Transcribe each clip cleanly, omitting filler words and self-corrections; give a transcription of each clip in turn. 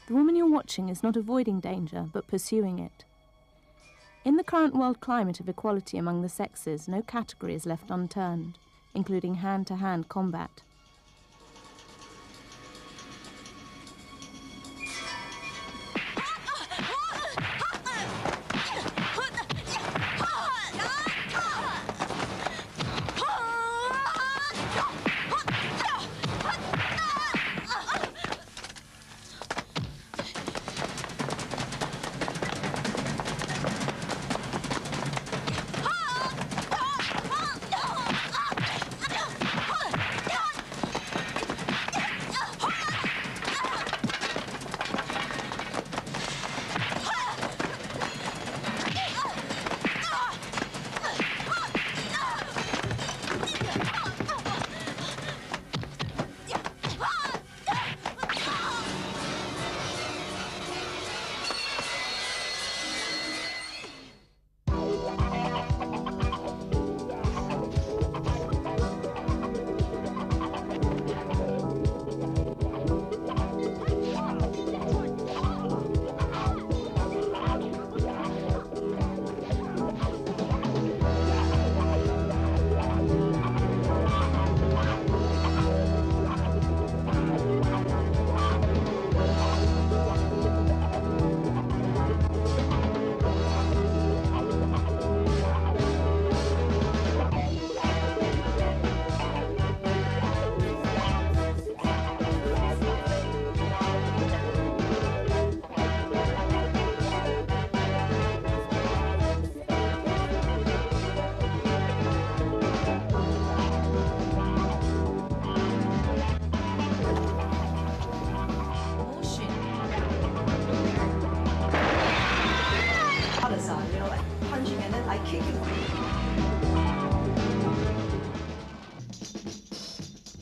The woman you're watching is not avoiding danger, but pursuing it. In the current world climate of equality among the sexes, no category is left unturned, including hand-to-hand combat.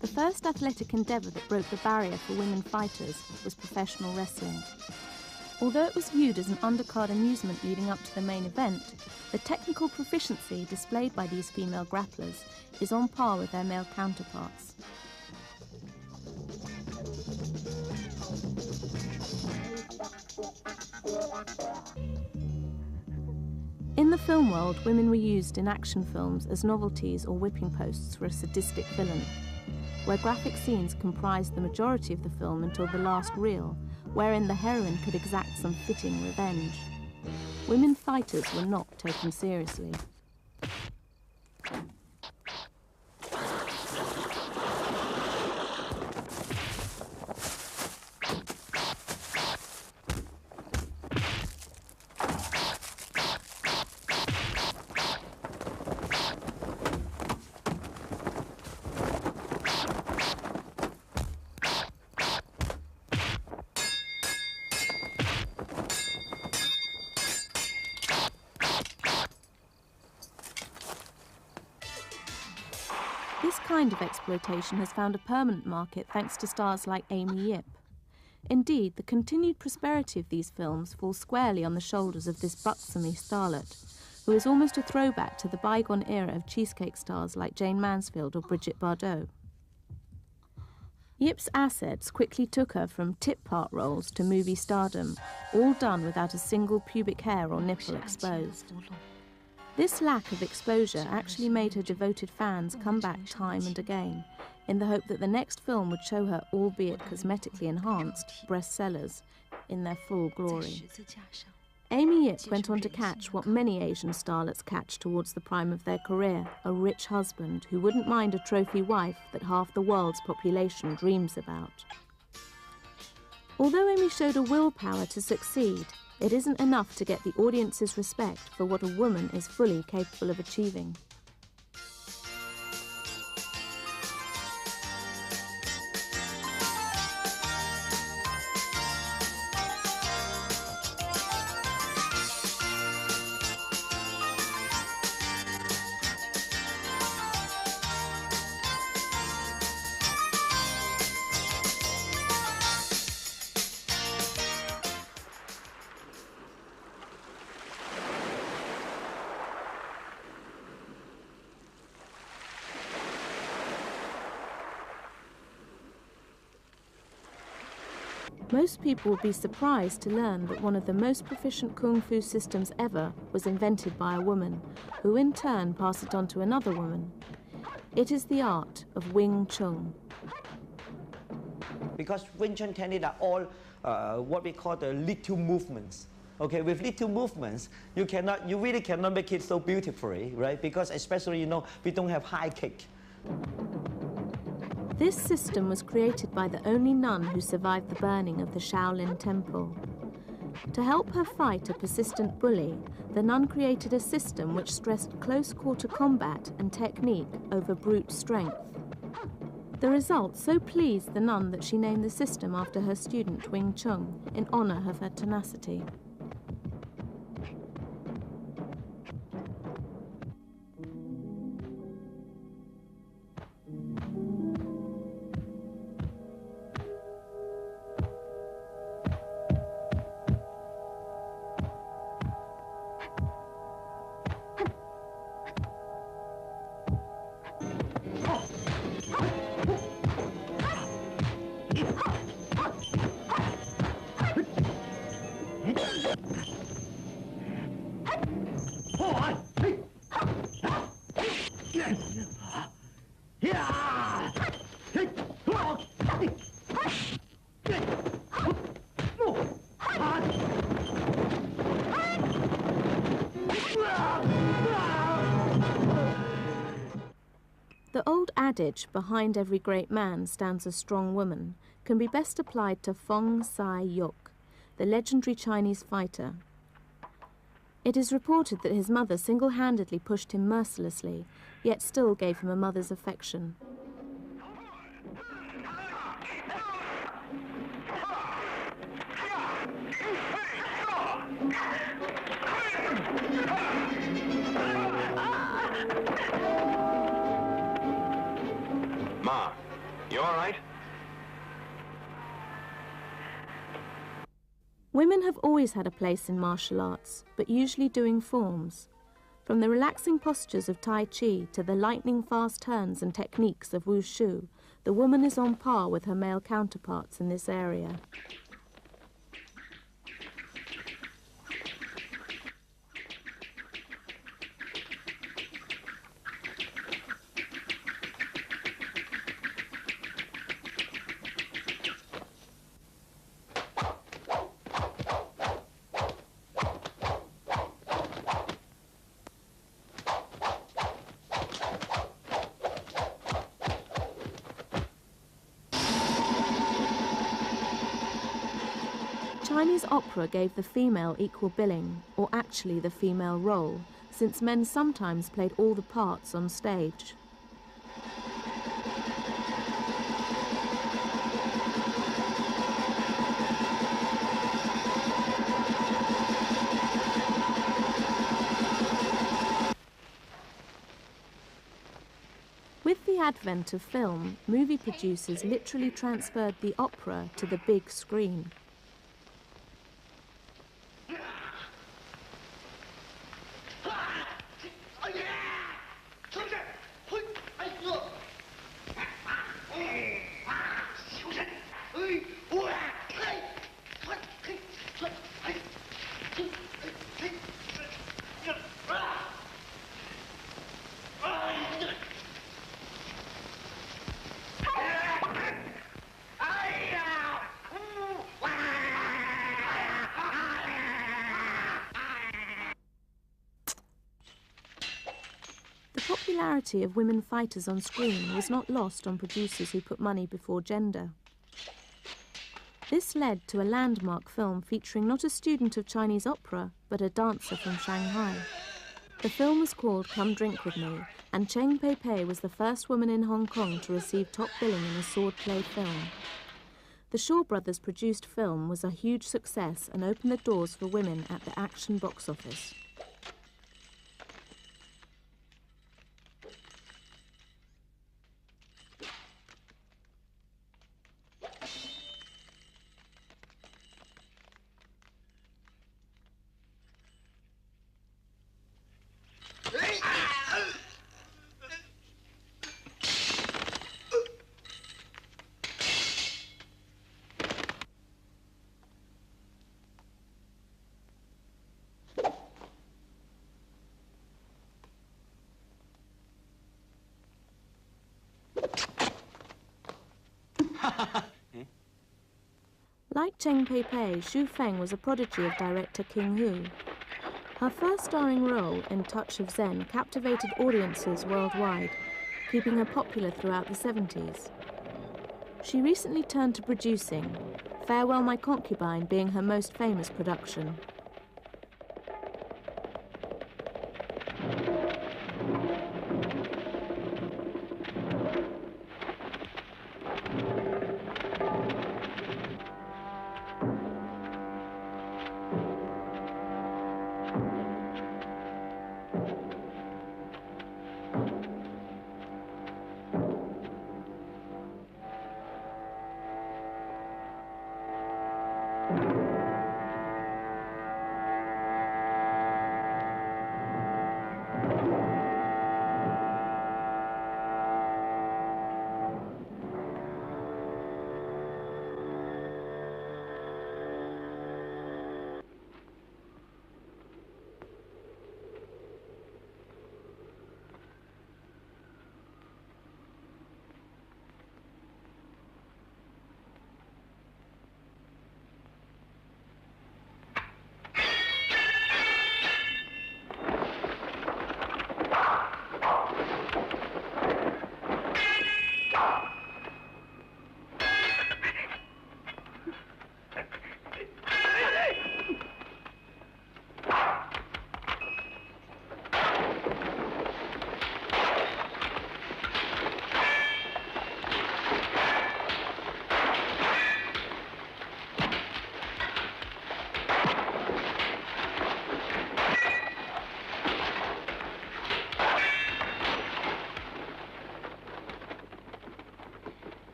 The first athletic endeavour that broke the barrier for women fighters was professional wrestling. Although it was viewed as an undercard amusement leading up to the main event, the technical proficiency displayed by these female grapplers is on par with their male counterparts. In the film world, women were used in action films as novelties or whipping posts for a sadistic villain, where graphic scenes comprised the majority of the film until the last reel, wherein the heroine could exact some fitting revenge. Women fighters were not taken seriously. This kind of exploitation has found a permanent market thanks to stars like Amy Yip. Indeed, the continued prosperity of these films falls squarely on the shoulders of this buxomy starlet, who is almost a throwback to the bygone era of cheesecake stars like Jane Mansfield or Brigitte Bardot. Yip's assets quickly took her from tip-part roles to movie stardom, all done without a single pubic hair or nipple exposed. This lack of exposure actually made her devoted fans come back time and again, in the hope that the next film would show her, albeit cosmetically enhanced, breastsellers in their full glory. Amy Yip went on to catch what many Asian starlets catch towards the prime of their career, a rich husband who wouldn't mind a trophy wife that half the world's population dreams about. Although Amy showed a willpower to succeed, it isn't enough to get the audience's respect for what a woman is fully capable of achieving. Most people would be surprised to learn that one of the most proficient kung fu systems ever was invented by a woman, who in turn passed it on to another woman. It is the art of Wing Chun. Because Wing Chun techniques are all what we call the little movements. Okay, with little movements, you really cannot make it so beautifully, right? Because especially, we don't have high kick. This system was created by the only nun who survived the burning of the Shaolin Temple. To help her fight a persistent bully, the nun created a system which stressed close-quarter combat and technique over brute strength. The result so pleased the nun that she named the system after her student Wing Chun in honor of her tenacity. The old adage, behind every great man stands a strong woman, can be best applied to Fong Sai Yuk, the legendary Chinese fighter. It is reported that his mother single-handedly pushed him mercilessly, yet still gave him a mother's affection. Ma, you all right? Women have always had a place in martial arts, but usually doing forms. From the relaxing postures of Tai Chi to the lightning-fast turns and techniques of Wushu, the woman is on par with her male counterparts in this area. Chinese opera gave the female equal billing, or actually the female role, since men sometimes played all the parts on stage. With the advent of film, movie producers literally transferred the opera to the big screen. The popularity of women fighters on screen was not lost on producers who put money before gender. This led to a landmark film featuring not a student of Chinese opera, but a dancer from Shanghai. The film was called Come Drink With Me, and Cheng Pei Pei was the first woman in Hong Kong to receive top billing in a swordplay film. The Shaw Brothers produced film was a huge success and opened the doors for women at the action box office. Like Cheng Pei-pei, Xu Feng was a prodigy of director King Hu. Her first starring role in Touch of Zen captivated audiences worldwide, keeping her popular throughout the 70s. She recently turned to producing, Farewell My Concubine being her most famous production.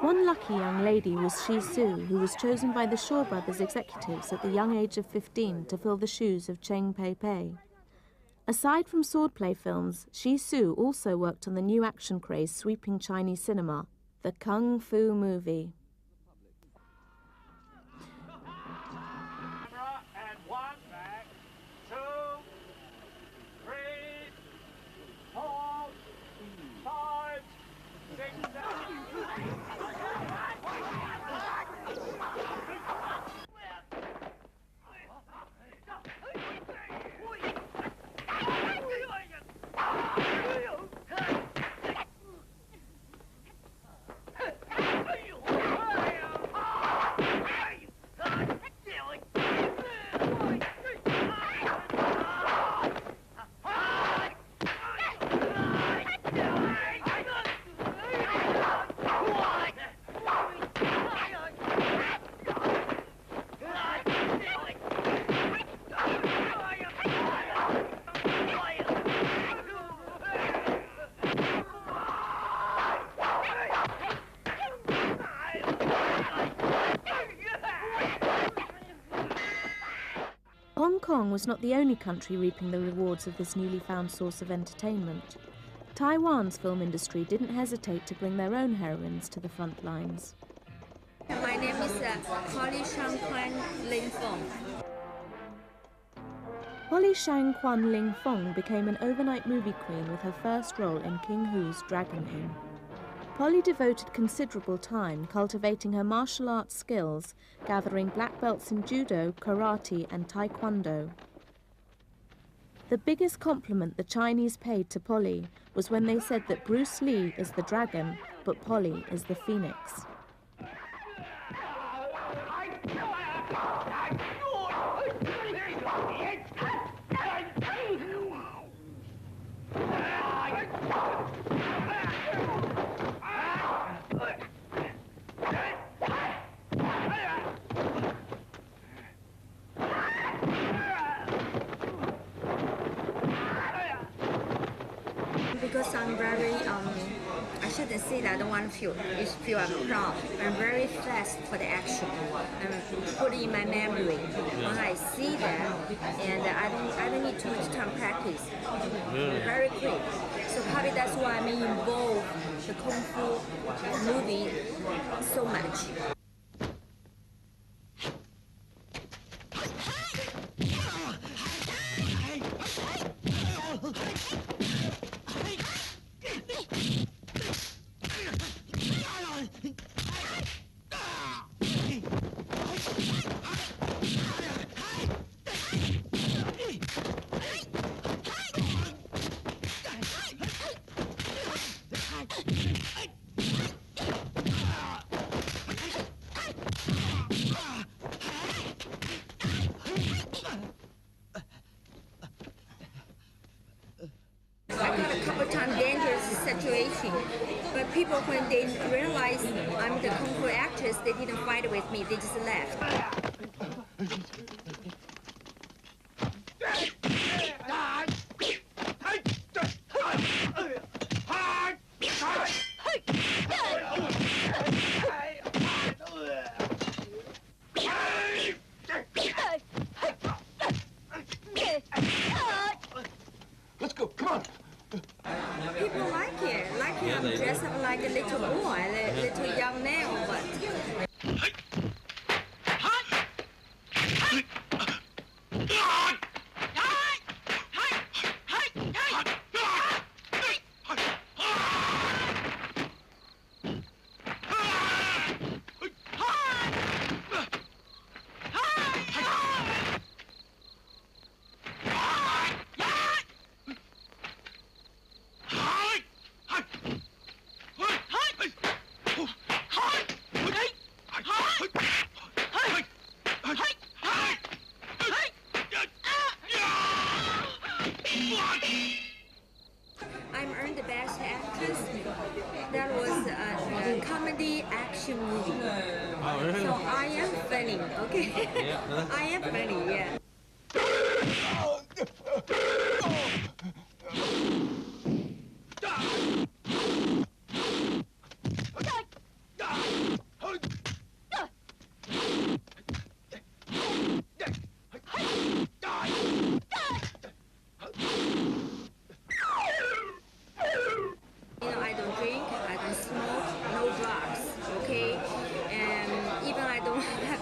One lucky young lady was Shi Su, who was chosen by the Shaw Brothers executives at the young age of 15 to fill the shoes of Cheng Pei-pei. Aside from swordplay films, Shi Su also worked on the new action craze sweeping Chinese cinema, the Kung Fu movie. Hong Kong was not the only country reaping the rewards of this newly found source of entertainment. Taiwan's film industry didn't hesitate to bring their own heroines to the front lines. My name is Holly Shang Quan Ling Fong. Holly Shang Quan Ling Fong became an overnight movie queen with her first role in King Hu's Dragon Inn. Polly devoted considerable time cultivating her martial arts skills, gathering black belts in judo, karate, and taekwondo. The biggest compliment the Chinese paid to Polly was when they said that Bruce Lee is the dragon, but Polly is the phoenix. because I'm very, I shouldn't say that, I don't want to feel I'm proud. I'm very fast for the action. Put it in my memory. When I see that, and I don't need too much time practice. Very quick. So probably that's why I may involve the Kung Fu movie so much. I got a couple times dangerous situation, but people, when they realize I'm the Kung Fu actress, they didn't fight with me, they just left. Let's go, come on. People like it. I'm dressed up like a little boy, a little young man, but I'm earned the best actress. That was a comedy action movie. Oh, really? So I am funny, okay? Yeah. I am funny, yeah. I don't drink, I don't smoke, no drugs, okay? And even I don't have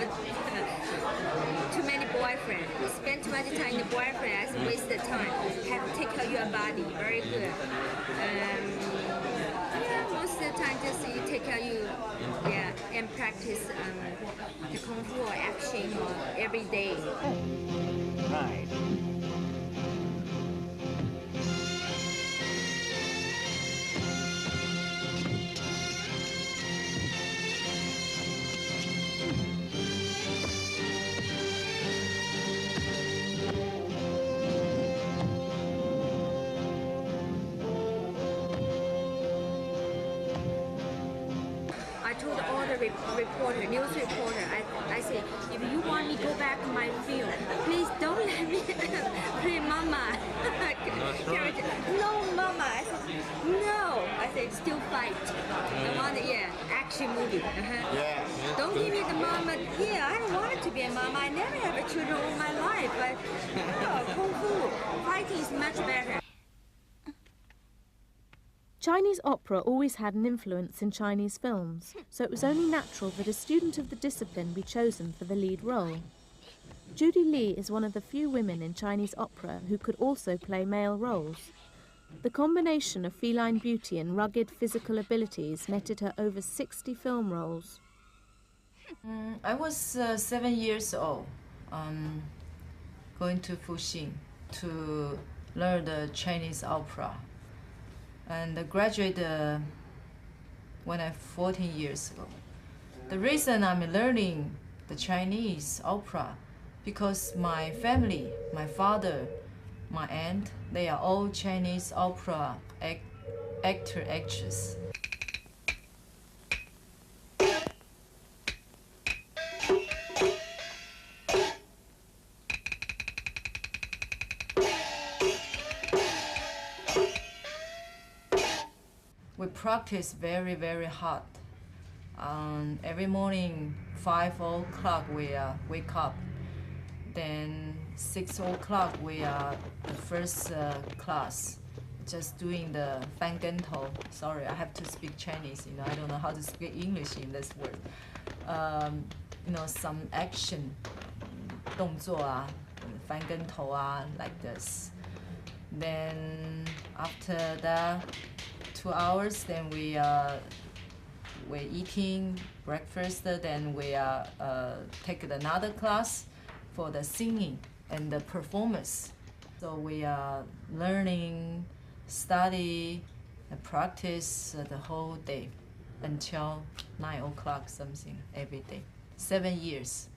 too many boyfriends. Spend too much time in the boyfriend, I waste the time. Have to take care of your body, very good. Yeah, most of the time just you take care of you, yeah, and practice the Kung Fu or action or every day. Right. I told all the news reporter, I said, if you want me to go back to my field, please don't let me play Mama. Character. No, Mama. I said, no. I said, still fight. I want, action movie. Yeah. Don't give me the Mama. Yeah, I don't want it to be a Mama. I never have a children all my life. But Kung Fu, fighting is much better. Chinese opera always had an influence in Chinese films, so it was only natural that a student of the discipline be chosen for the lead role. Judy Lee is one of the few women in Chinese opera who could also play male roles. The combination of feline beauty and rugged physical abilities netted her over 60 film roles. I was 7 years old, going to Fuxing to learn the Chinese opera. And I graduated when I'm 14 years ago. The reason I'm learning the Chinese opera because my family, my father, my aunt, they are all Chinese opera actor, actress. we practice very, very hard. Every morning, 5 o'clock, we wake up. Then 6 o'clock, we are the first class, just doing the fangento. Sorry, I have to speak Chinese. I don't know how to speak English in this word. Some action, 动作啊, fangento 啊, like this. Then after that, 2 hours, then we're eating breakfast, then we take another class for the singing and the performance. So we are learning, study, and practice the whole day until 9 o'clock something every day. 7 years.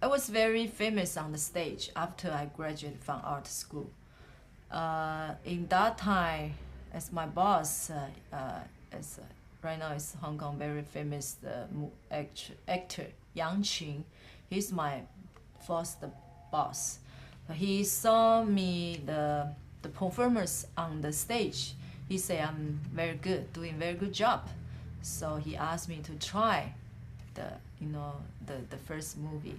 I was very famous on the stage after I graduated from art school. In that time, as my boss, right now is Hong Kong very famous actor Yang Qun. He's my first boss. He saw me the performance on the stage. He said I'm very good, doing very good job. So he asked me to try the first movie.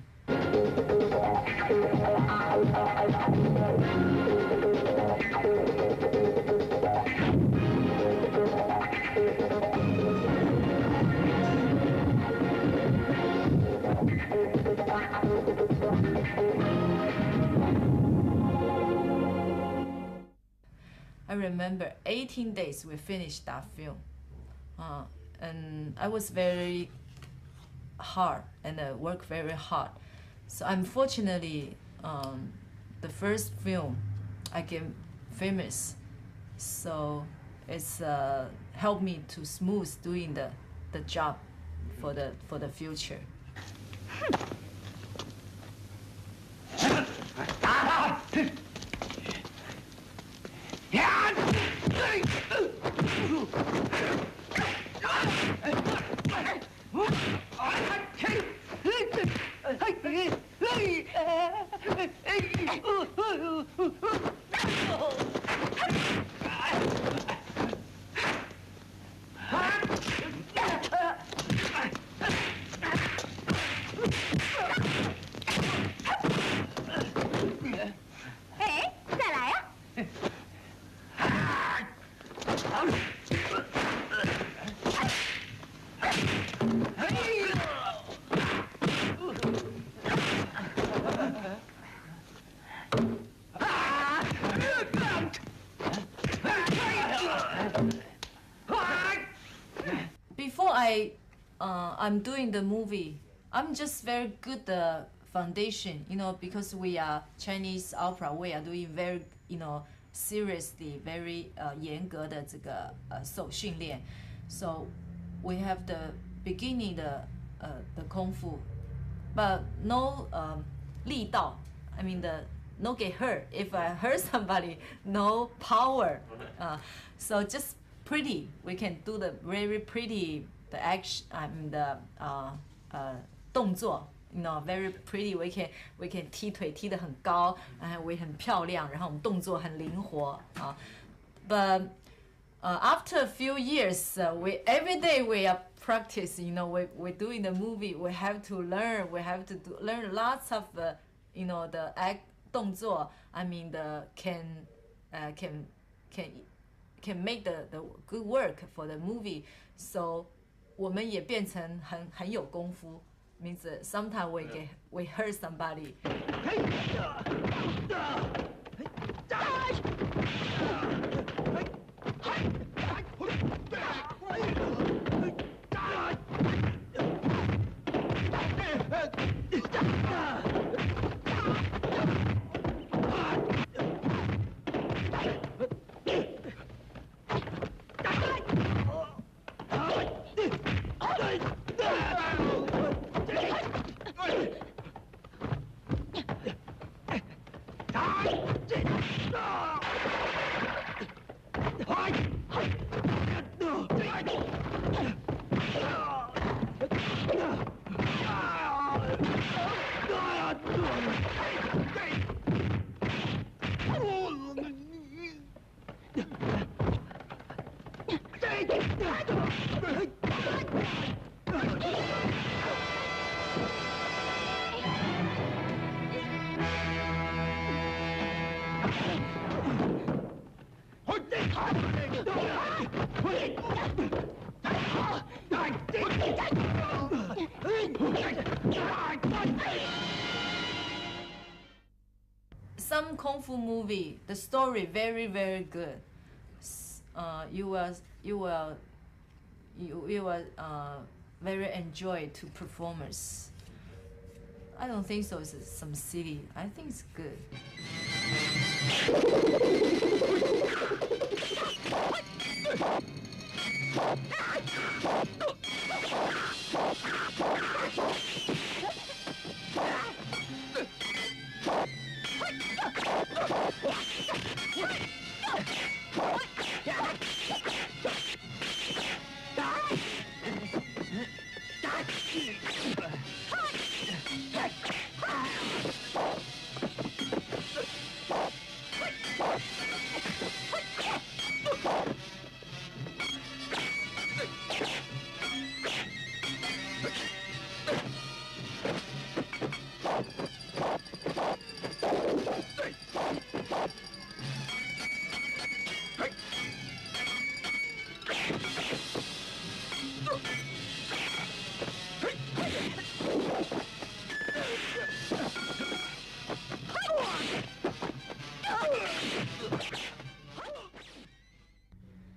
I remember 18 days we finished that film. And I was very hard and worked very hard. So unfortunately, the first film I became famous. So it's helped me to smooth doing the job for the future. Before I'm doing the movie, I'm just very good foundation, because we are Chinese opera, we are doing very, seriously, very 严格的这个手训练. So we have the beginning the 功夫, but no 力道. I mean no get hurt. If I hurt somebody, no power. So just pretty. We can do the very pretty the action. I mean the 动作. Very pretty. We can 踢腿踢得很高, and we 很漂亮, 然后我们动作很灵活. But after a few years, every day we are practicing. We're doing the movie. We have to learn. We have to learn lots of the act 动作. I mean can make the good work for the movie. So 我们也变成很有功夫. Means sometimes we hurt somebody. Some kung fu movie, the story very good. You will very enjoy to performers. I don't think so. It's some silly. I think it's good.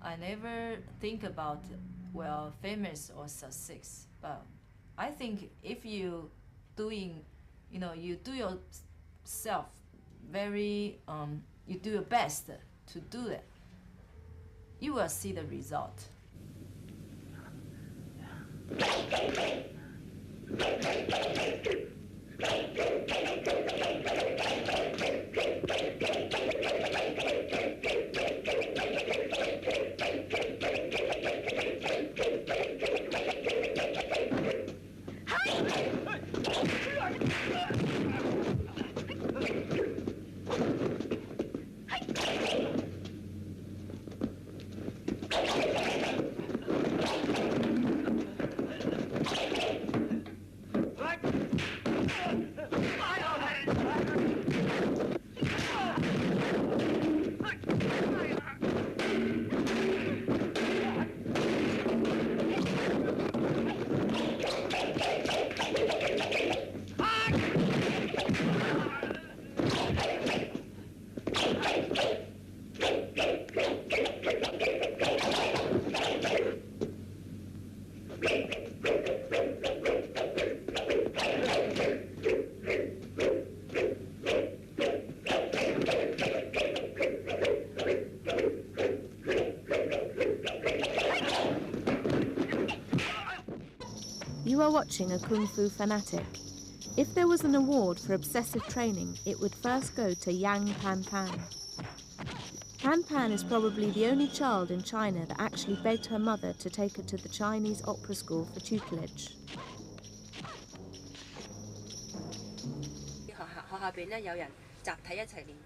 I never think about, well, famous or success, but I think if you doing, you do yourself very, you do your best to do it, you will see the result. You are watching a Kung Fu fanatic. If there was an award for obsessive training, it would first go to Yang Pan Pan. Pan Pan is probably the only child in China that actually begged her mother to take her to the Chinese opera school for tutelage.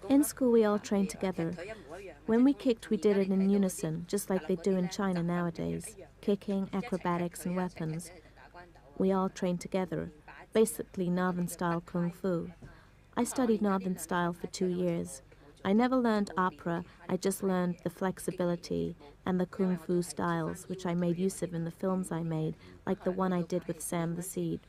In school we all trained together. When we kicked, we did it in unison, just like they do in China nowadays. Kicking, acrobatics and weapons. We all trained together, basically Northern style Kung Fu. I studied Northern style for 2 years. I never learned opera, I just learned the flexibility and the Kung Fu styles, which I made use of in the films I made, like the one I did with Sam the Seed.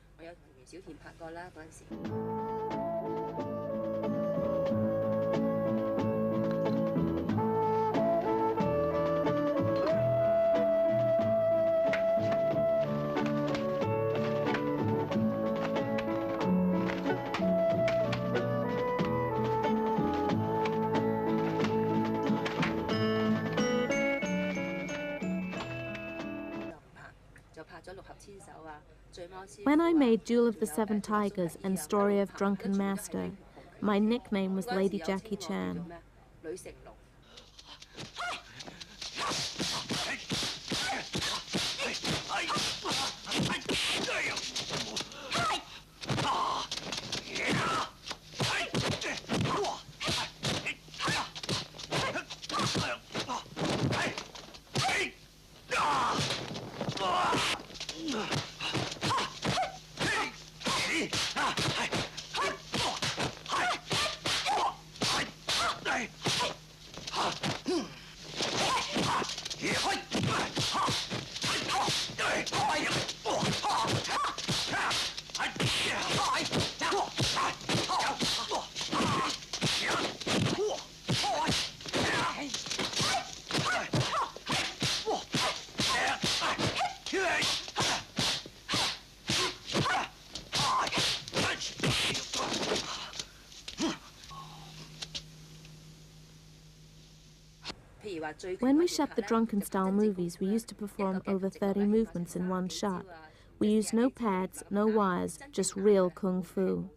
When I made Duel of the Seven Tigers and Story of Drunken Master, my nickname was Lady Jackie Chan. When we shot the drunken-style movies, we used to perform over 30 movements in one shot. We used no pads, no wires, just real kung fu.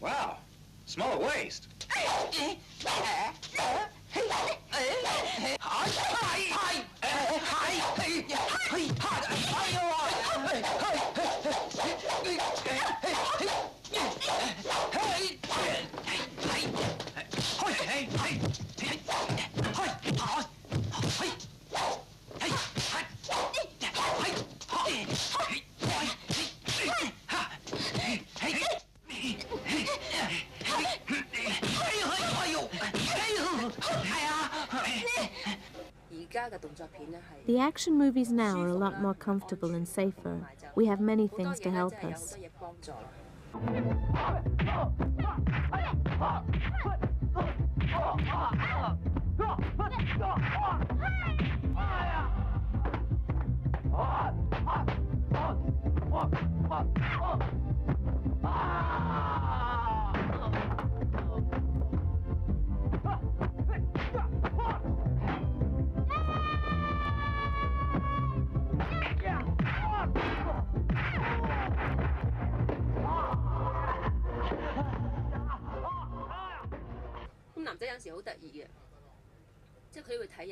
Wow, smaller waist. The action movies now are a lot more comfortable and safer. We have many things to help us.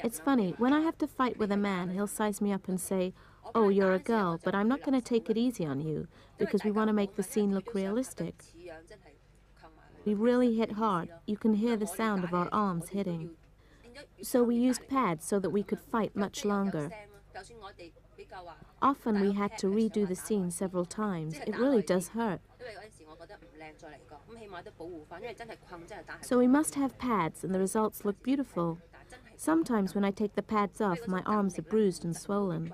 It's funny, when I have to fight with a man, he'll size me up and say, "Oh, you're a girl, but I'm not going to take it easy on you, because we want to make the scene look realistic." We really hit hard. You can hear the sound of our arms hitting. So we used pads so that we could fight much longer. Often we had to redo the scene several times. It really does hurt. So we must have pads, and the results look beautiful. Sometimes when I take the pads off, my arms are bruised and swollen.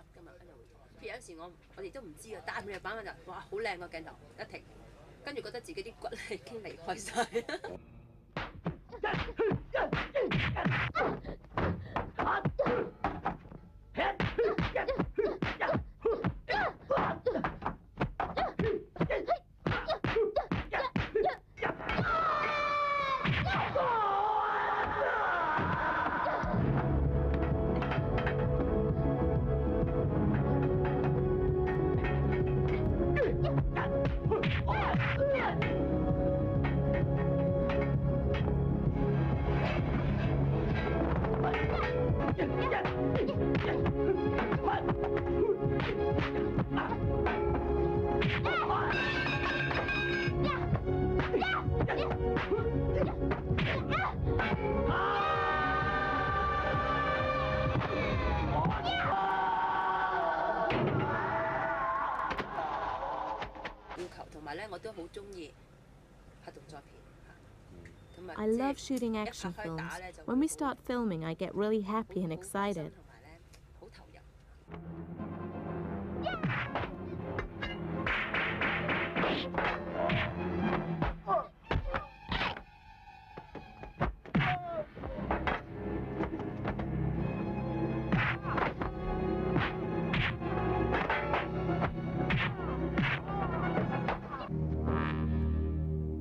I love shooting action films. When we start filming, I get really happy and excited.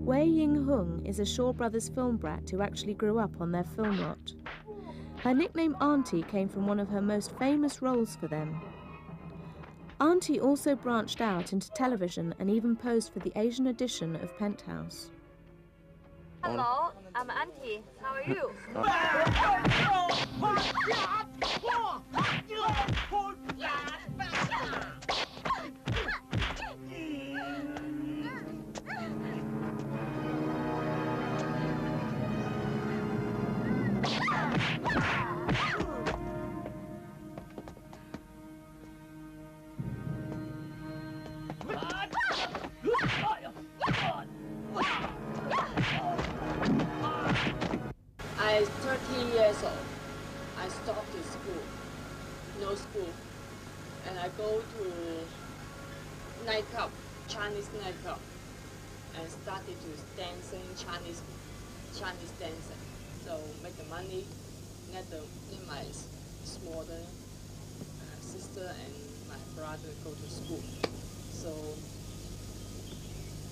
Wei Ying-hung is a Shaw Brothers film brat who actually grew up on their film lot. Her nickname Auntie came from one of her most famous roles for them. Auntie also branched out into television and even posed for the Asian edition of Penthouse. Hello, I'm Auntie. How are you? I'm 13 years old. I stopped the school, no school, and I go to nightclub, Chinese nightclub, and started to dancing Chinese dancing. So make the money, let my smaller sister and my brother go to school. So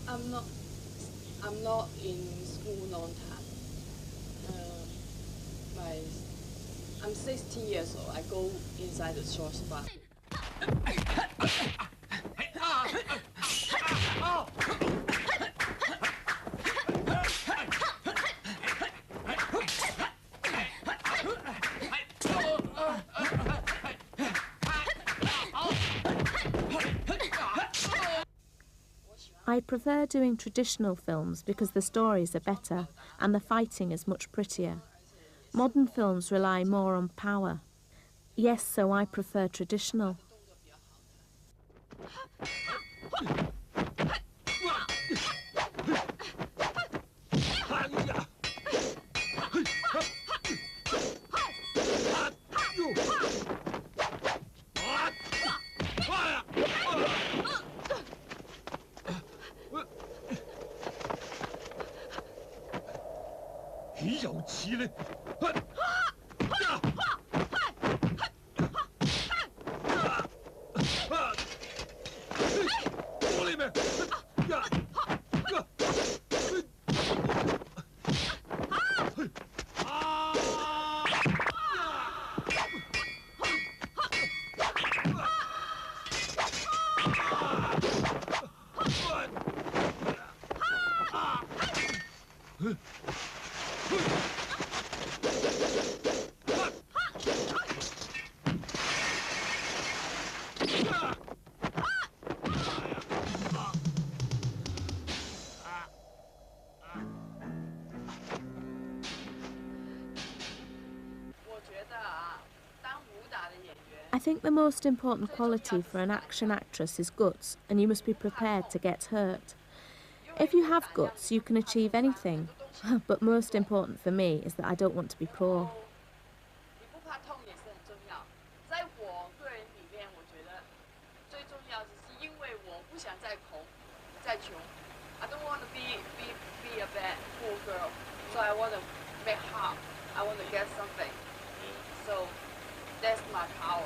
I'm not in school long time. I'm 16 years old. I go inside the short bar. I prefer doing traditional films because the stories are better and the fighting is much prettier. Modern films rely more on power. Yes, so I prefer traditional. I think the most important quality for an action actress is guts, and you must be prepared to get hurt. If you have guts, you can achieve anything, but most important for me is that I don't want to be poor. I don't want to be a bad poor girl, so I want to make hard. I want to get something. So that's my power.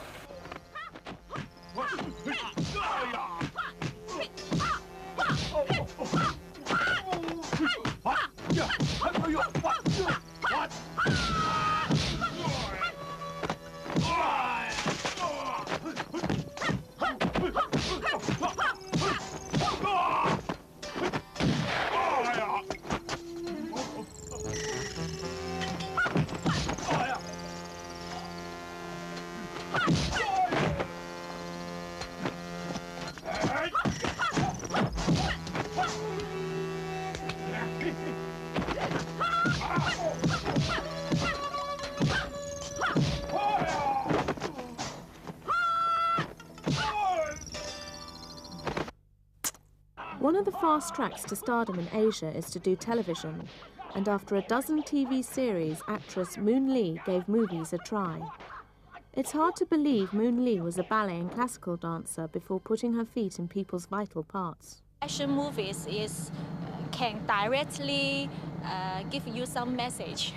One of the fast tracks to stardom in Asia is to do television, and after a dozen TV series, actress Moon Lee gave movies a try. It's hard to believe Moon Lee was a ballet and classical dancer before putting her feet in people's vital parts. Action movies can directly give you some message.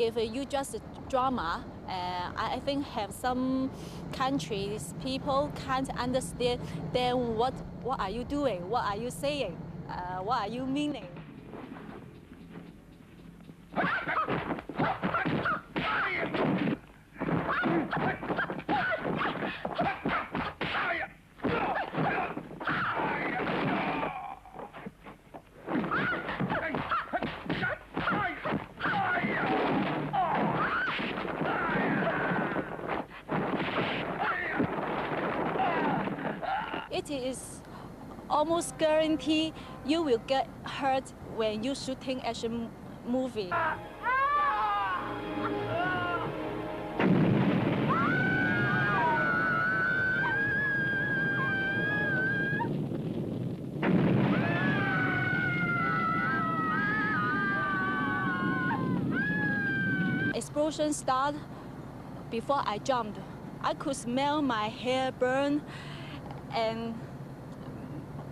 If you just drama, I think have some countries people can't understand. Then what are you doing? What are you saying? What are you meaning? it is almost guaranteed you will get hurt when you shooting action movie. Explosion start before I jumped. I could smell my hair burn, and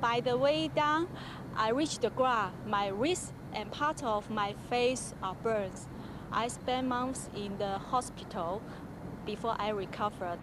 by the way down, I reached the ground. My wrist and part of my face are burns. I spent months in the hospital before I recovered.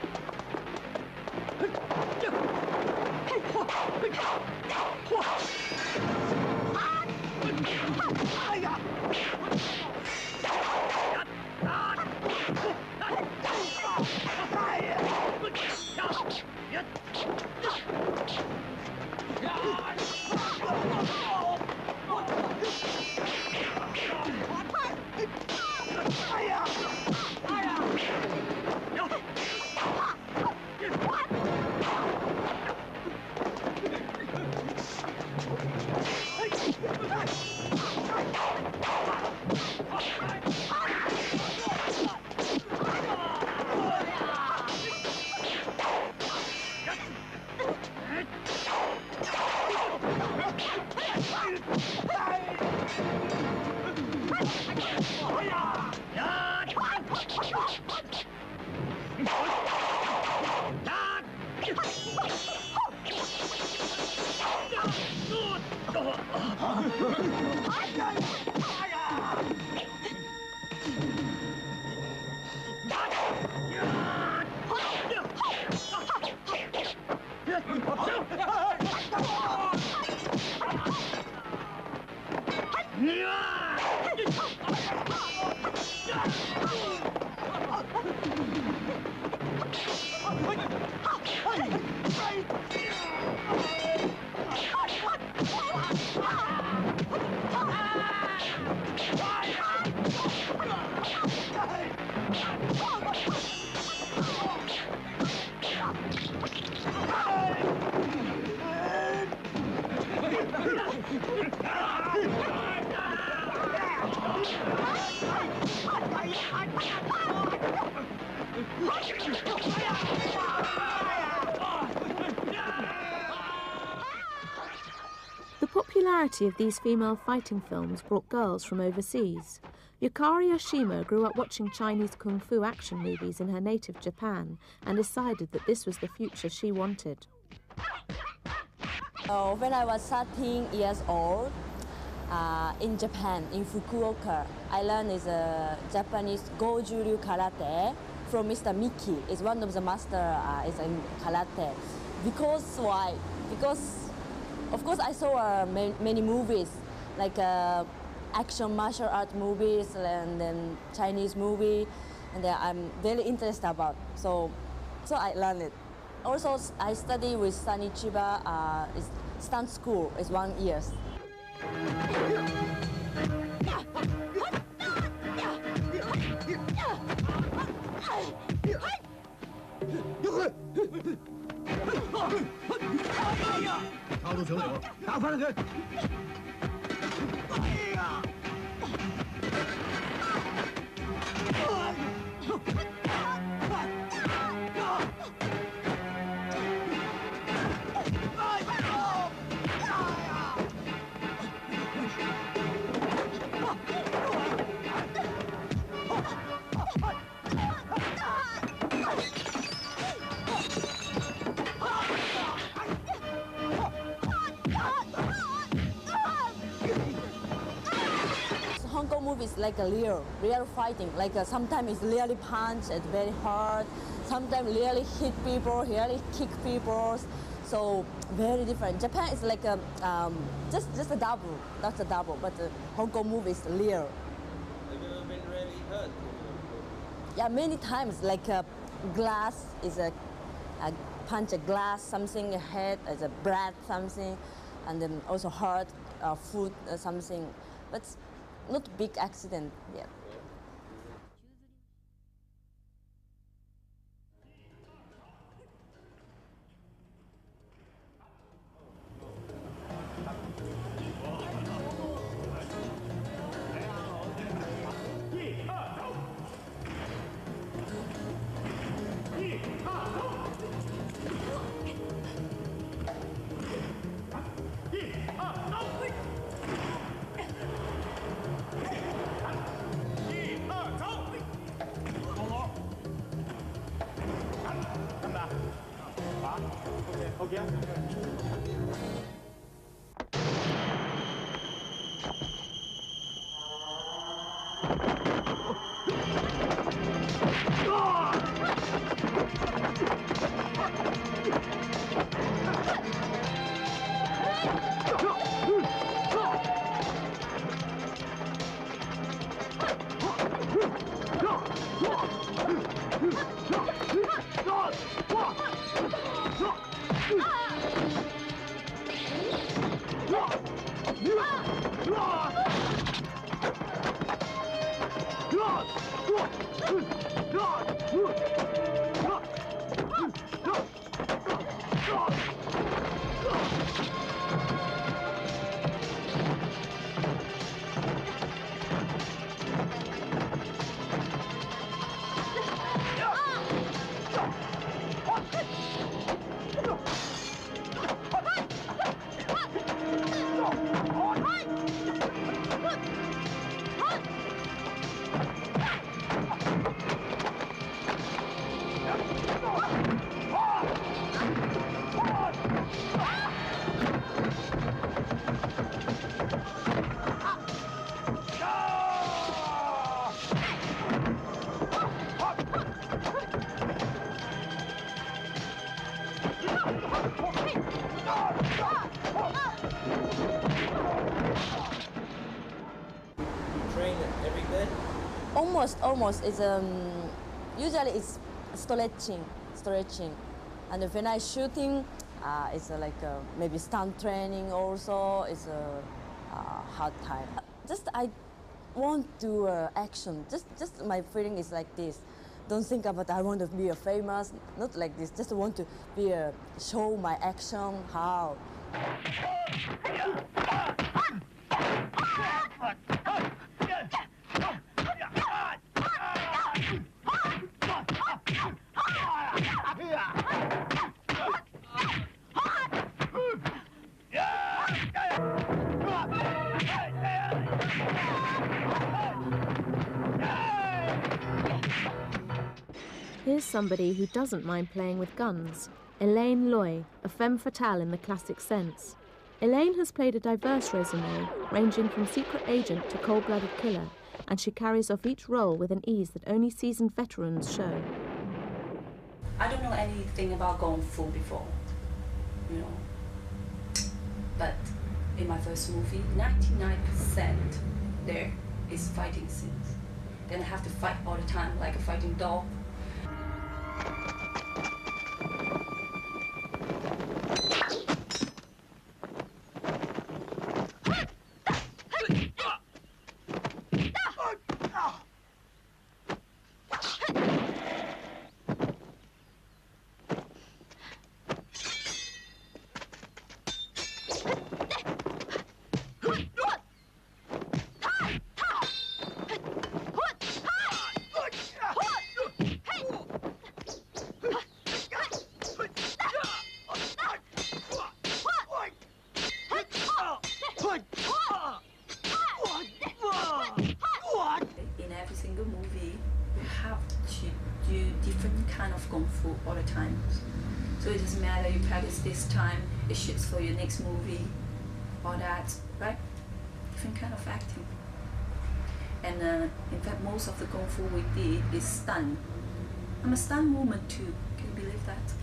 The popularity of these female fighting films brought girls from overseas. Yukari Oshima grew up watching Chinese kung fu action movies in her native Japan and decided that this was the future she wanted. When I was 13 years old, in Japan, in Fukuoka, I learned is a Japanese Goju-ryu karate from Mr. Miki. Is one of the master is in karate. Because why? Because of course I saw many movies like action martial art movies and then Chinese movie, and I'm very interested about. So I learned it. Also, I study with Sunny Chiba. Is stunt school is 1 year. Hong Kong movies like a real fighting. Like sometimes it's really punch, it's very hard. Sometimes really hit people, really kick people. So very different. Japan is like a just a double, that's a double. But Hong Kong movies real. Have you ever been really hurt? Yeah, many times. Like a glass is a punch a glass, something head as a bread, something, and then also hurt food something. But not big accident yet. Train every day? Almost. It's usually it's stretching, and when I shooting, it's like maybe stunt training also. It's a hard time. Just I want to do action. Just my feeling is like this. Don't think about I want to be a famous. Not like this. Just want to be show my action how. Here's somebody who doesn't mind playing with guns. Elaine Loy, a femme fatale in the classic sense. Elaine has played a diverse resume, ranging from secret agent to cold-blooded killer, and she carries off each role with an ease that only seasoned veterans show. I don't know anything about Kung Fu before, you know. But in my first movie, 99% there is fighting scenes. Then I have to fight all the time like a fighting dog. In every single movie, you have to do different kind of Kung Fu all the time. So it doesn't matter you practice this time, it shoots for your next movie, or that, right? Different kind of acting. And in fact, most of the Kung Fu we did is stunt. I'm a stunt woman too, can you believe that?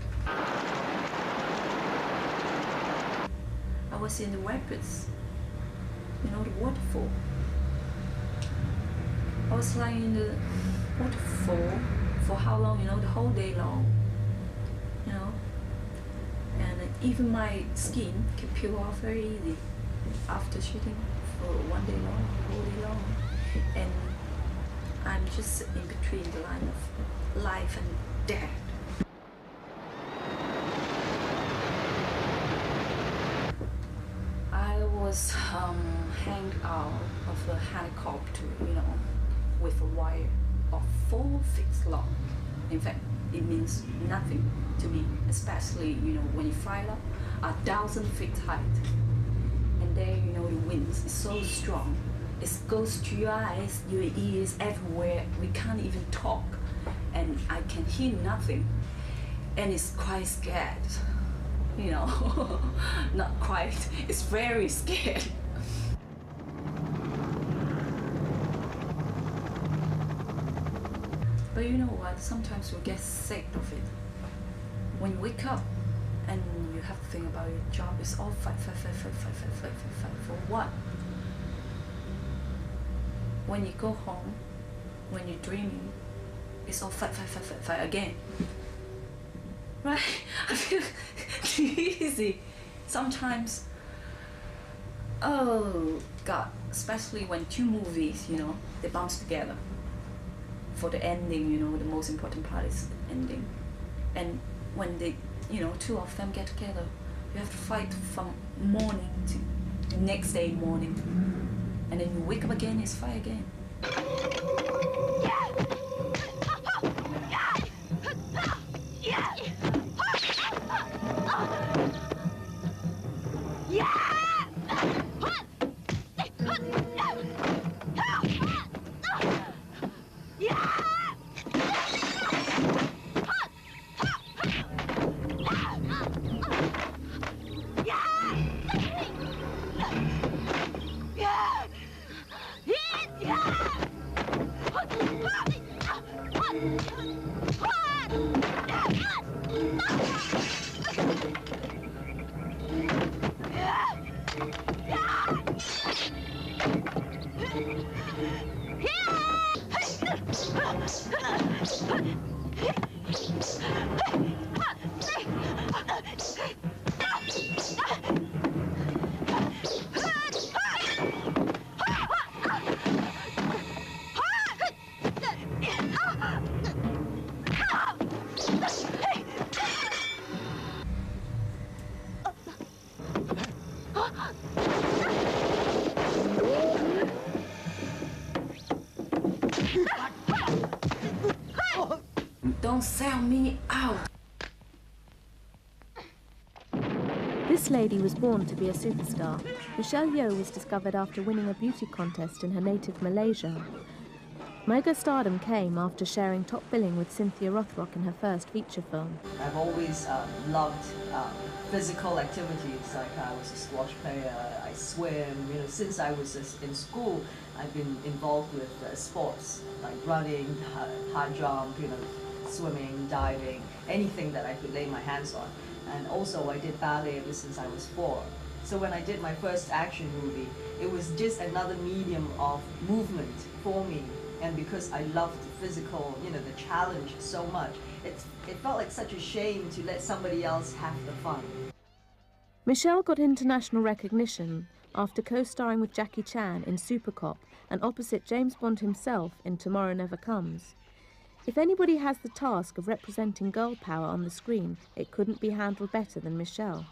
I was in the rapids, you know, the waterfall. I was lying in the waterfall for how long, you know, the whole day long, you know, and even my skin can peel off very easy after shooting for one day long, whole day long, and I'm just in between the line of life and death. I was hanged out of a helicopter, you know, with a wire of 4 feet long. In fact, it means nothing to me, especially, you know, when you fly up 1,000 feet height. And there, you know, the wind is so strong. It goes to your eyes, your ears, everywhere. We can't even talk. And I can hear nothing. And it's quite scared. you know, not quite. It's very scared. But you know what? Sometimes you get sick of it. When you wake up and you have to think about your job, it's all fight for what? When you go home, when you're dreaming, it's all fight again. Right? I feel too easy. Sometimes, oh God, especially when two movies, you know, they bounce together. For the ending, you know, the most important part is the ending. And when they, you know, two of them get together, you have to fight from morning to next day morning. And then you wake up again, it's fight again. Don't sell me out. This lady was born to be a superstar. Michelle Yeoh was discovered after winning a beauty contest in her native Malaysia. Mega stardom came after sharing top billing with Cynthia Rothrock in her first feature film. I've always loved physical activities, like I was a squash player, I swim, you know, since I was in school, I've been involved with sports, like running, high jump, you know, swimming, diving, anything that I could lay my hands on. And also I did ballet ever since I was 4. So when I did my first action movie, it was just another medium of movement for me. And because I loved the physical, you know, the challenge so much, it felt like such a shame to let somebody else have the fun. Michelle got international recognition after co-starring with Jackie Chan in Super Cop and opposite James Bond himself in Tomorrow Never Comes. If anybody has the task of representing girl power on the screen, it couldn't be handled better than Michelle.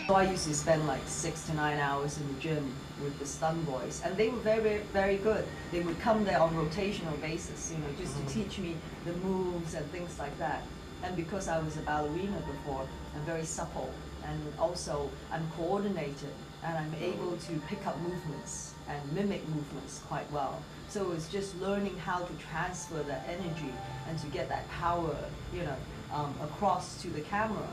So I used to spend like 6 to 9 hours in the gym with the stunt boys, and they were very, very good. They would come there on rotational basis, you know, just to teach me the moves and things like that. And because I was a ballerina before, I'm very supple, and also I'm coordinated, and I'm able to pick up movements and mimic movements quite well. So it's just learning how to transfer that energy and to get that power, you know, across to the camera.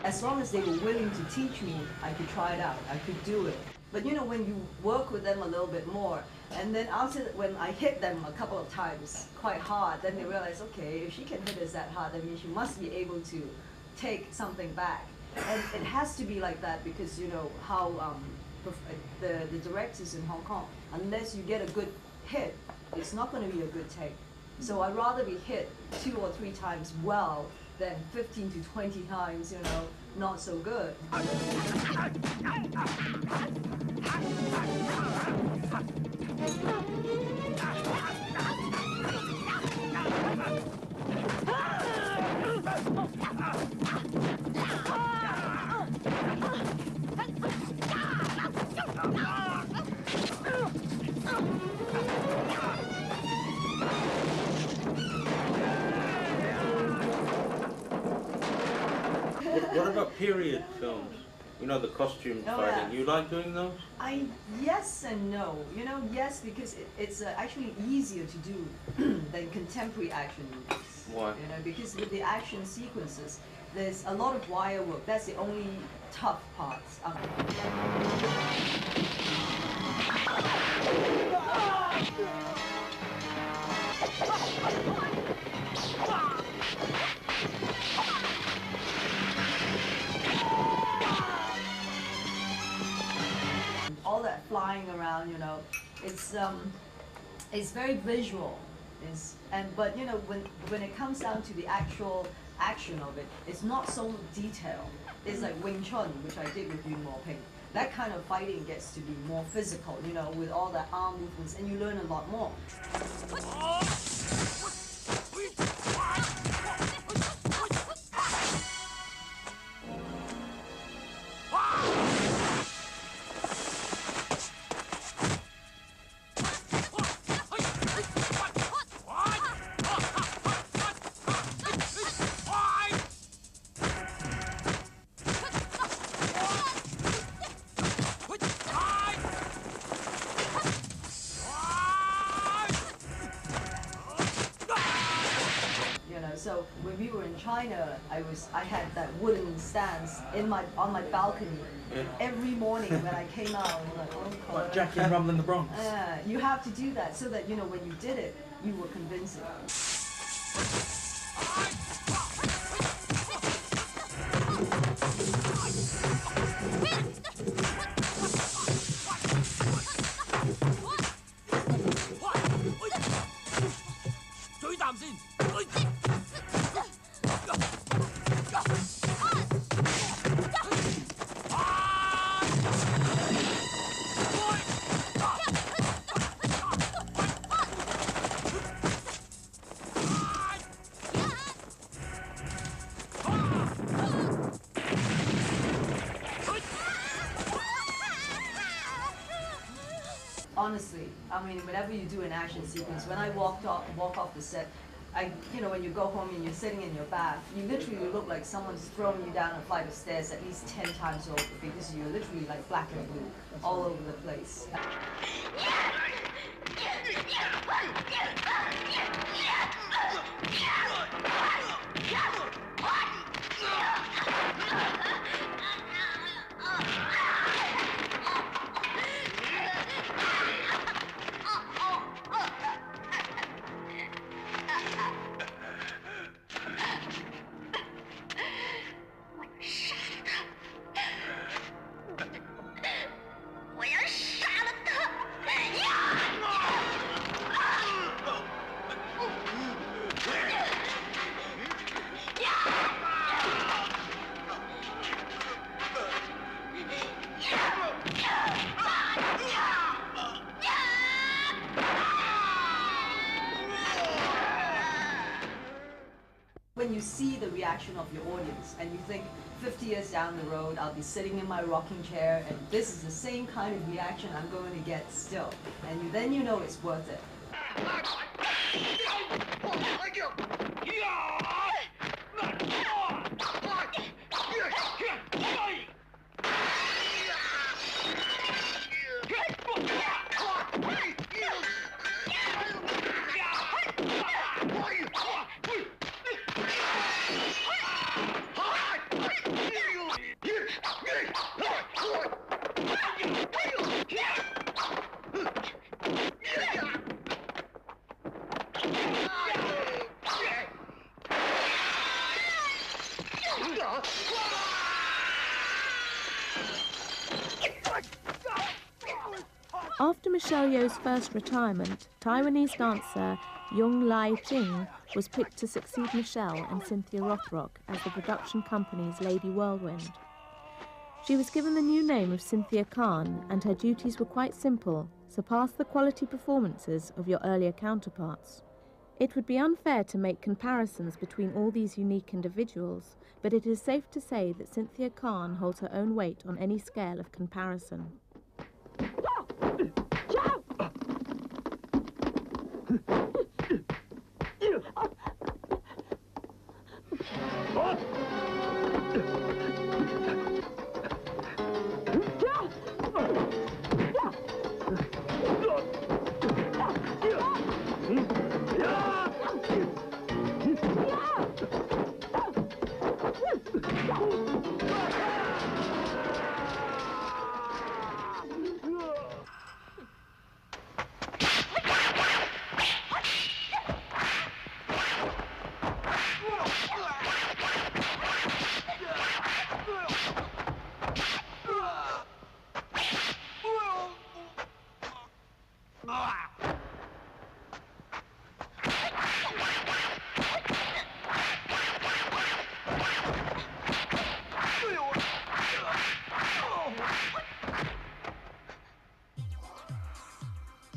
as long as they were willing to teach me, I could try it out, I could do it. But you know, when you work with them a little bit more, and then after, when I hit them a couple of times quite hard, then they realize, okay, if she can hit us that hard, that means she must be able to take something back. And it has to be like that because you know how the directors in Hong Kong, unless you get a good hit, it's not going to be a good take. So I'd rather be hit 2 or 3 times well than 15 to 20 times, you know, not so good. What about period films? You know, the costume fighting. Yeah. You like doing those? Yes and no. You know, yes, because it's actually easier to do than contemporary action movies. Why? You know, because with the action sequences, there's a lot of wire work. That's the only tough part. All that flying around, you know, it's very visual. But you know, when it comes down to the actual action of it, it's not so detailed. It's like Wing Chun, which I did with Yuen Mo Ping. That kind of fighting gets to be more physical, you know, with all the arm movements, and you learn a lot more. So when we were in China, I had that wooden stance on my balcony. Yeah. Every morning when I came out, I was like, oh God. Like Jackie and Rumble in the Bronx. You have to do that so that, you know, when you did it, you were convincing. Honestly, I mean, whenever you do an action sequence, when I walk off the set, you know, when you go home and you're sitting in your bath, you literally look like someone's thrown you down a flight of stairs at least 10 times over because you're literally like black and blue all over the place. When you see the reaction of your audience and you think 50 years down the road I'll be sitting in my rocking chair and this is the same kind of reaction I'm going to get still, and then you know it's worth it. After Michelle Yeoh's first retirement, Taiwanese dancer Yung Lai Jing was picked to succeed Michelle and Cynthia Rothrock as the production company's Lady Whirlwind. She was given the new name of Cynthia Khan, and her duties were quite simple: surpass the quality performances of your earlier counterparts. It would be unfair to make comparisons between all these unique individuals, but it is safe to say that Cynthia Khan holds her own weight on any scale of comparison.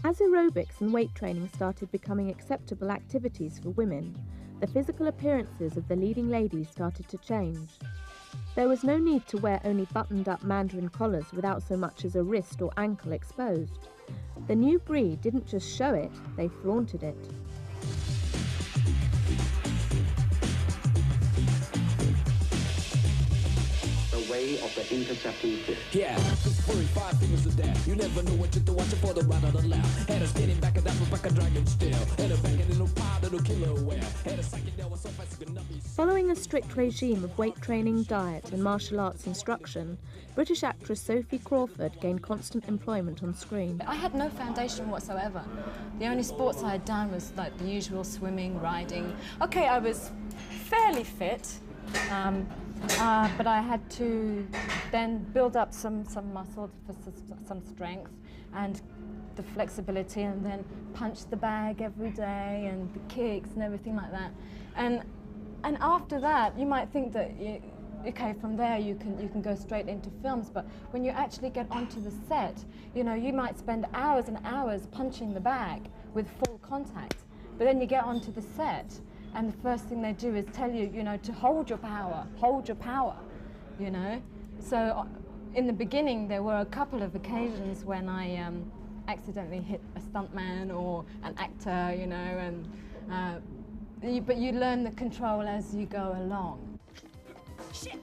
As aerobics and weight training started becoming acceptable activities for women, the physical appearances of the leading ladies started to change. There was no need to wear only buttoned-up mandarin collars without so much as a wrist or ankle exposed. The new breed didn't just show it, they flaunted it. Way of the intercepting fish. Yeah, 45 fingers of that. You never know what you're watching for the right or the left. Had a spinning back of that back a dragon still. Had a back in little pile that'll kill her aware. Had a psychedelic so fast it's gonna be. Following a strict regime of weight training, diet and martial arts instruction, British actress Sophie Crawford gained constant employment on screen. I had no foundation whatsoever. The only sports I had done was like the usual swimming, riding. Okay, I was fairly fit. But I had to then build up some muscle for some strength and the flexibility, and then punch the bag every day and the kicks and everything like that. And after that, you might think that okay, from there you can go straight into films. But when you actually get onto the set, you know, you might spend hours and hours punching the bag with full contact. But then you get onto the set, and the first thing they do is tell you, you know, to hold your power, you know. So in the beginning, there were a couple of occasions when I accidentally hit a stuntman or an actor, you know, and but you learn the control as you go along. Shit.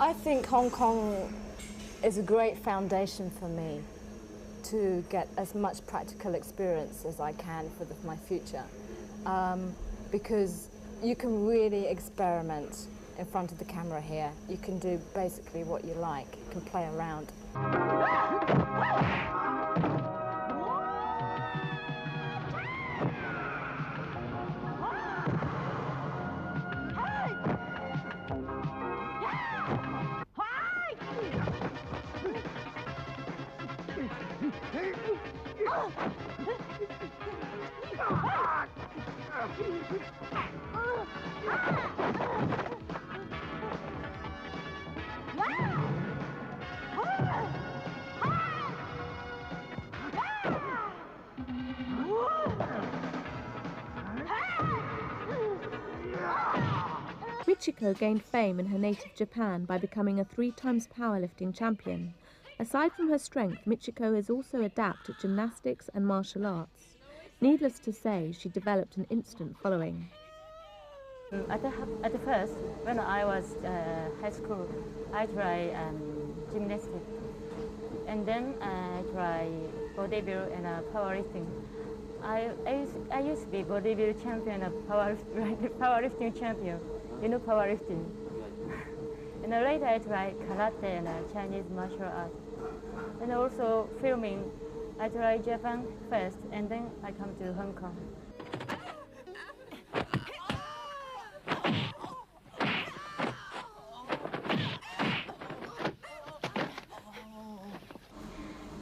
I think Hong Kong is a great foundation for me to get as much practical experience as I can for my future, because you can really experiment in front of the camera here. You can do basically what you like. You can play around. Michiko gained fame in her native Japan by becoming a 3-time powerlifting champion. Aside from her strength, Michiko is also adept at gymnastics and martial arts. Needless to say, she developed an instant following. At the first, when I was high school, I tried gymnastics, and then I tried bodybuilding and powerlifting. I used to be bodybuilding champion and powerlifting champion. You know powerlifting. And later I tried karate and Chinese martial arts. And also filming, I tried Japan first, and then I come to Hong Kong.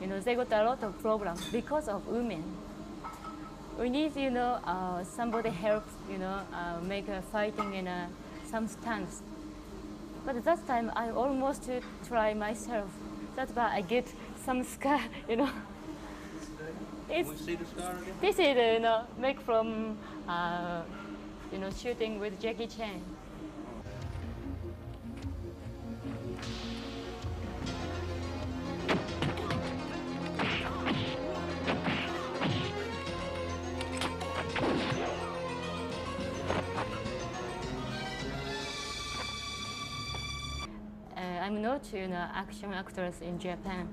You know, they got a lot of problems because of women. We need, you know, somebody helps, you know, make a fighting in some stunts. But at that time, I almost try myself. That's why I get some scar, you know. Can we see the scar again? This is, you know, made from, you know, shooting with Jackie Chan. I'm not, you know, action actress in Japan,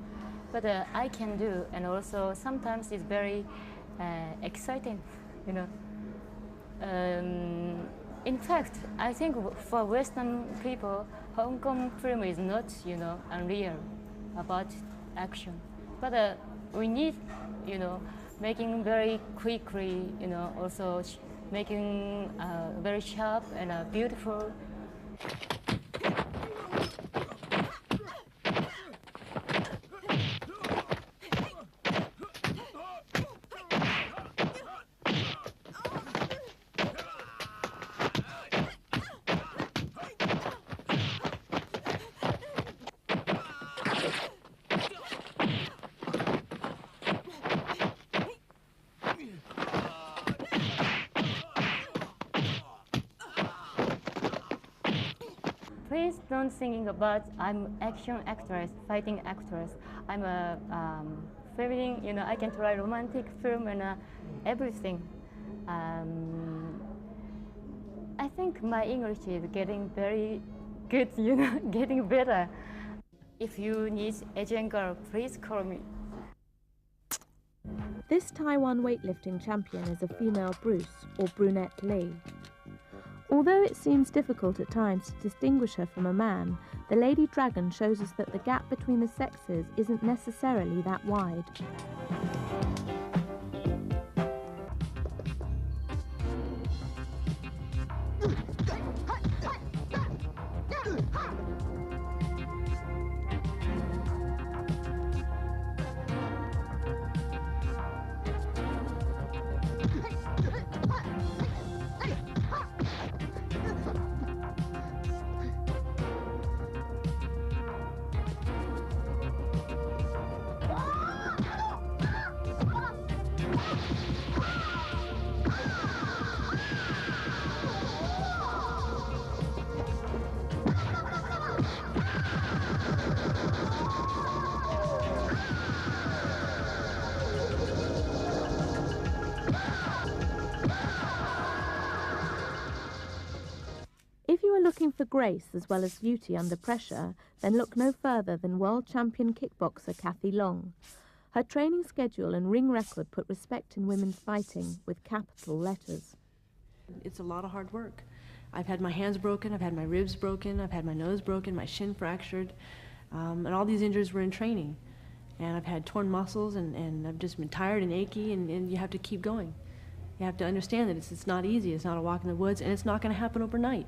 but I can do, and also sometimes it's very exciting, you know. In fact, I think for Western people, Hong Kong film is not, you know, unreal about action, but we need, you know, making very quickly, you know, also making very sharp and beautiful. Please don't think about I'm action actress, fighting actress. I'm a feminine, you know, I can try romantic film and everything. I think my English is getting very good, you know, getting better. If you need Asian girl, please call me. This Taiwan weightlifting champion is a female Bruce, or Brunette Lee. Although it seems difficult at times to distinguish her from a man, the Lady Dragon shows us that the gap between the sexes isn't necessarily that wide. If you are looking for grace as well as beauty under pressure, then look no further than world champion kickboxer Kathy Long. Her training schedule and ring record put respect in women's fighting with capital letters. It's a lot of hard work. I've had my hands broken, I've had my ribs broken, I've had my nose broken, my shin fractured, and all these injuries were in training. And I've had torn muscles, and I've just been tired and achy, and you have to keep going. You have to understand that it's not easy, it's not a walk in the woods, and it's not going to happen overnight.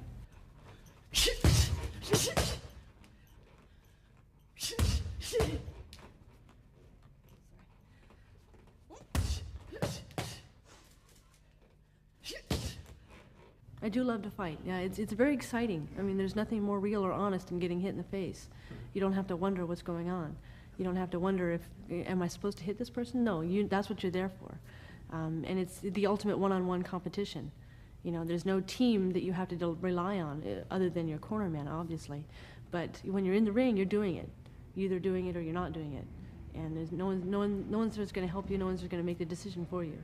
I do love to fight. Yeah, it's very exciting. I mean, there's nothing more real or honest than getting hit in the face. You don't have to wonder what's going on. You don't have to wonder if, am I supposed to hit this person? No, that's what you're there for. And it's the ultimate one-on-one competition. You know, there's no team that you have to rely on other than your corner man, obviously. But when you're in the ring, you're doing it. You're either doing it or you're not doing it. And there's no one's just going to help you. No one's just going to make the decision for you.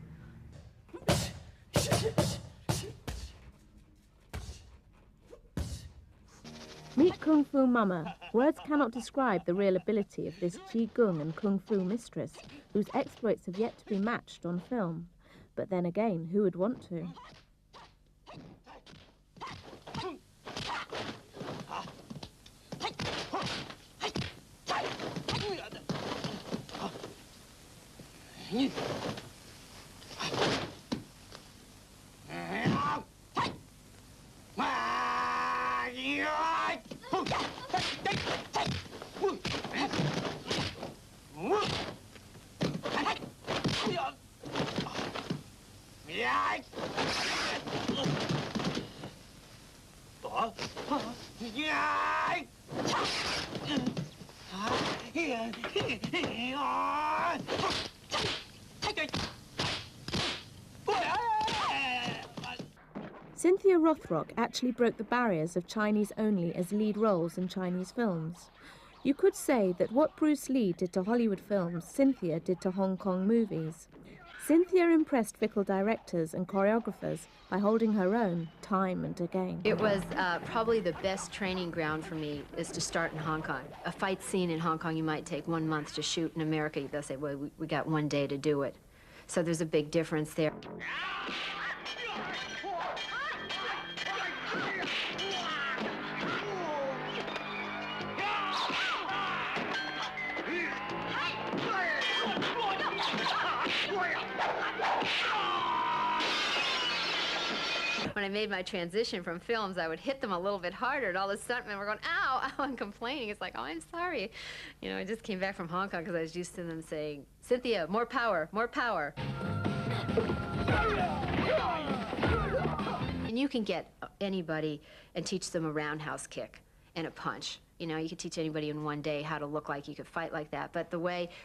Meet Kung Fu Mama. Words cannot describe the real ability of this Qigong and Kung Fu mistress, whose exploits have yet to be matched on film. But then again, who would want to? Cynthia Rothrock actually broke the barriers of Chinese only as lead roles in Chinese films. You could say that what Bruce Lee did to Hollywood films, Cynthia did to Hong Kong movies. Cynthia impressed fickle directors and choreographers by holding her own time and again. It was probably the best training ground for me is to start in Hong Kong. A fight scene in Hong Kong you might take 1 month to shoot. In America, they'll say, well, we got 1 day to do it. So there's a big difference there. When I made my transition from films, I would hit them a little bit harder, and all the stuntmen were going, ow, ow, and complaining. It's like, oh, I'm sorry. You know, I just came back from Hong Kong because I was used to them saying, Cynthia, more power, more power. And you can get anybody and teach them a roundhouse kick and a punch. You know, you could teach anybody in 1 day how to look like you could fight like that. But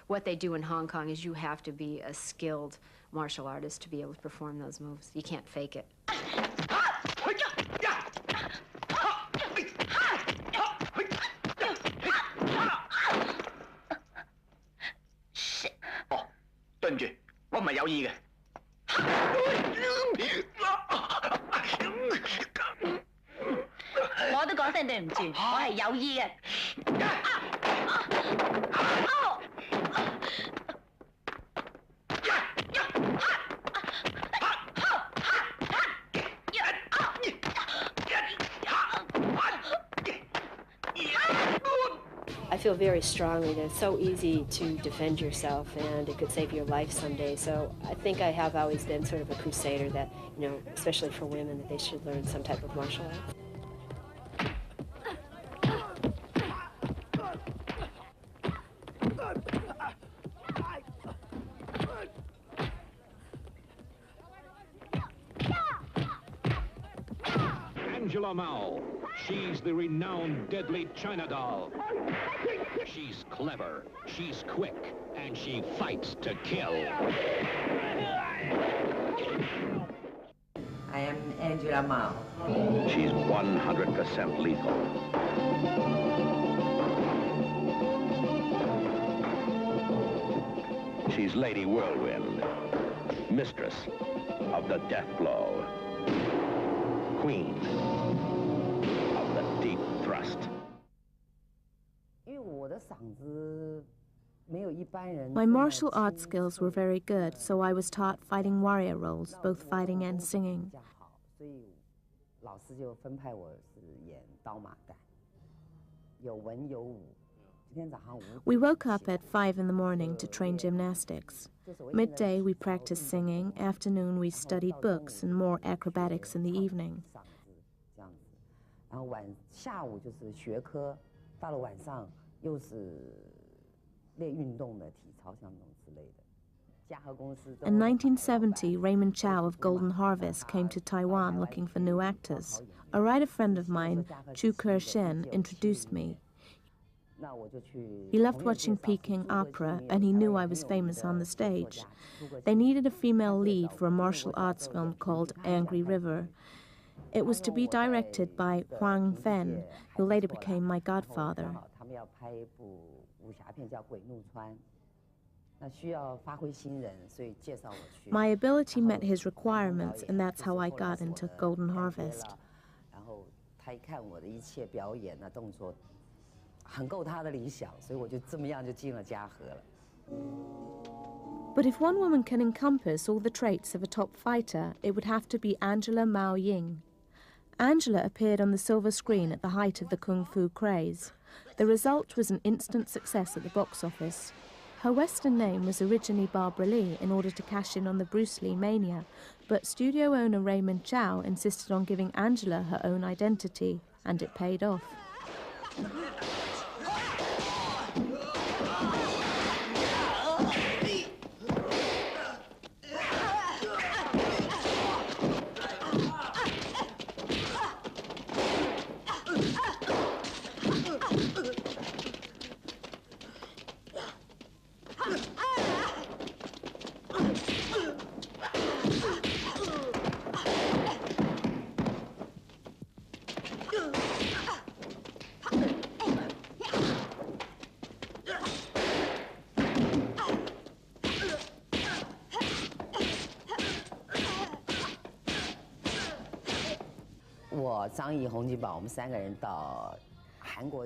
what they do in Hong Kong is you have to be a skilled martial artist to be able to perform those moves. You can't fake it. I feel very strongly that it's so easy to defend yourself and it could save your life someday. So I think I have always been sort of a crusader that, you know, especially for women, that they should learn some type of martial arts. Angela Mao. She's the renowned deadly China doll. She's clever, she's quick, and she fights to kill. I am Angela Mao. She's 100% lethal. She's Lady Whirlwind, mistress of the death blow, queen of the deep thrust. My martial arts skills were very good, so I was taught fighting warrior roles, both fighting and singing. We woke up at 5 in the morning to train gymnastics. Midday we practiced singing, afternoon we studied books and more acrobatics in the evening. In 1970, Raymond Chow of Golden Harvest came to Taiwan looking for new actors. A writer friend of mine, Chu Ke-shen, introduced me. He loved watching Peking opera, and he knew I was famous on the stage. They needed a female lead for a martial arts film called Angry River. It was to be directed by Huang Fen, who later became my godfather. My ability met his requirements, and that's how I got into Golden Harvest. But if one woman can encompass all the traits of a top fighter, it would have to be Angela Mao Ying. Angela appeared on the silver screen at the height of the Kung Fu craze. The result was an instant success at the box office. Her Western name was originally Barbara Lee in order to cash in on the Bruce Lee mania, but studio owner Raymond Chow insisted on giving Angela her own identity, and it paid off.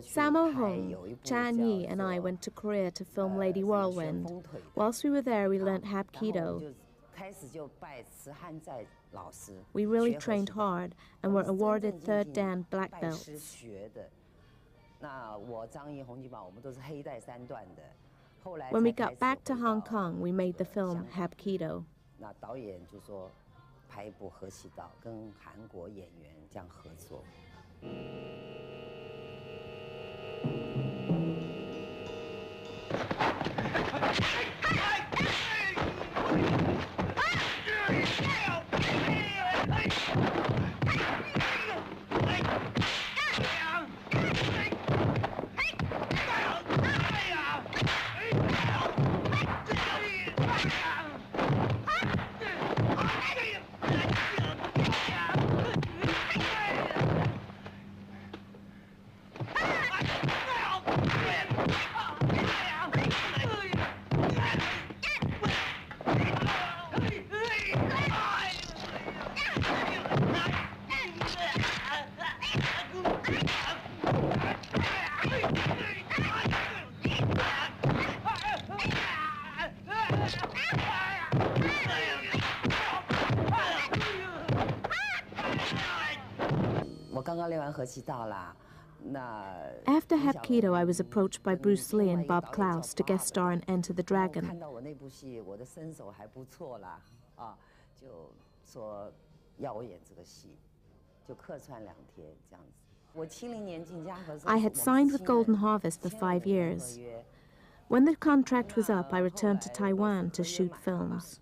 Sammo Hung, Chan Yi, and I went to Korea to film Lady Whirlwind. Whilst we were there, we learnt Hapkido. We really trained hard and were awarded 3rd Dan black belts. When we got back to Hong Kong, we made the film Hapkido. 导演就说拍一部合气道，跟韩国演员这样合作。After Hapkido, I was approached by Bruce Lee and Bob Klaus to guest star in Enter the Dragon. I had signed with Golden Harvest for 5 years. When the contract was up, I returned to Taiwan to shoot films.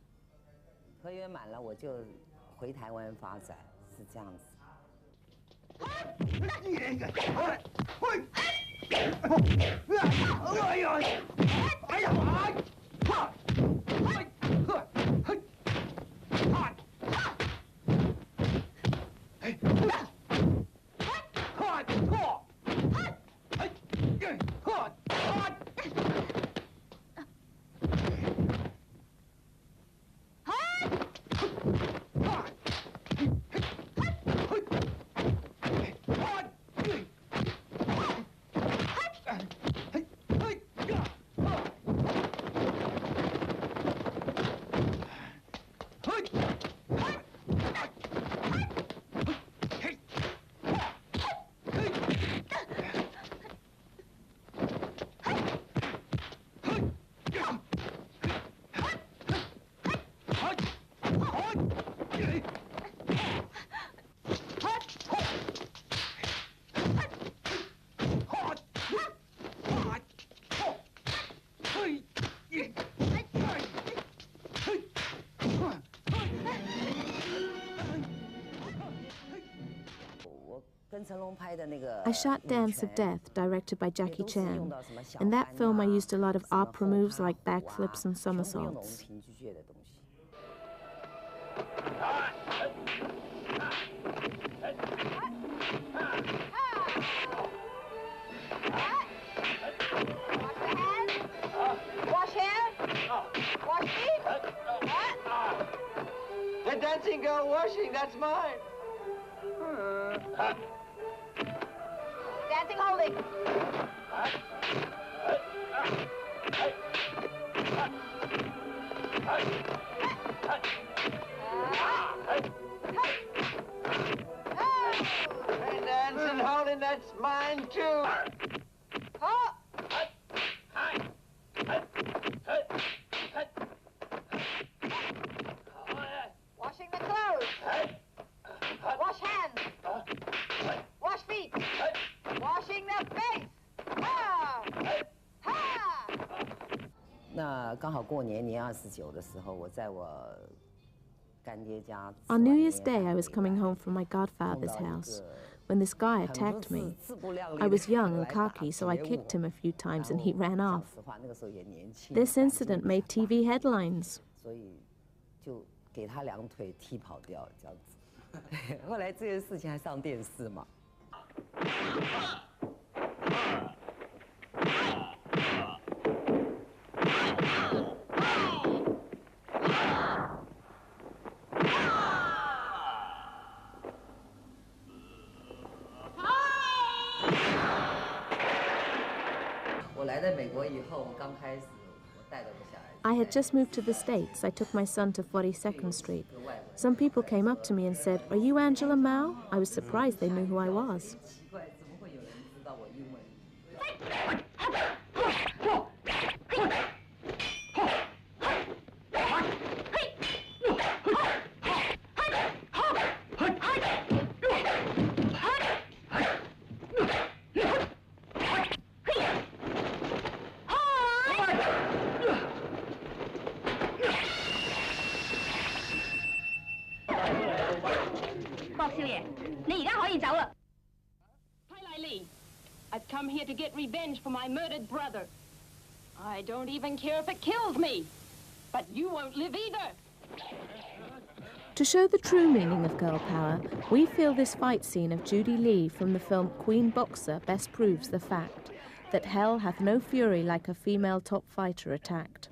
I shot Dance of Death, directed by Jackie Chan. In that film, I used a lot of opera moves like backflips and somersaults. Wash hands. Wash feet. The dancing girl washing, that's mine. Dancing holding. And dancing holding, that's mine too. 那刚好过年年29的时候，我在我干爹家。On New Year's Day, I was coming home from my godfather's house when this guy attacked me. I was young and cocky, so I kicked him a few times and he ran off. This incident made TV headlines. 所以就给他2腿踢跑掉这样子。后来这件事情还上电视嘛。我来到美国以后，我刚开始我带着我小孩。 I had just moved to the States. I took my son to 42nd Street. Some people came up to me and said, "Are you Angela Mao?" I was surprised they knew who I was. I've come here to get revenge for my murdered brother. I don't even care if it kills me, but you won't live either. To show the true meaning of girl power, we feel this fight scene of Judy Lee from the film Queen Boxer best proves the fact that hell hath no fury like a female top fighter attacked.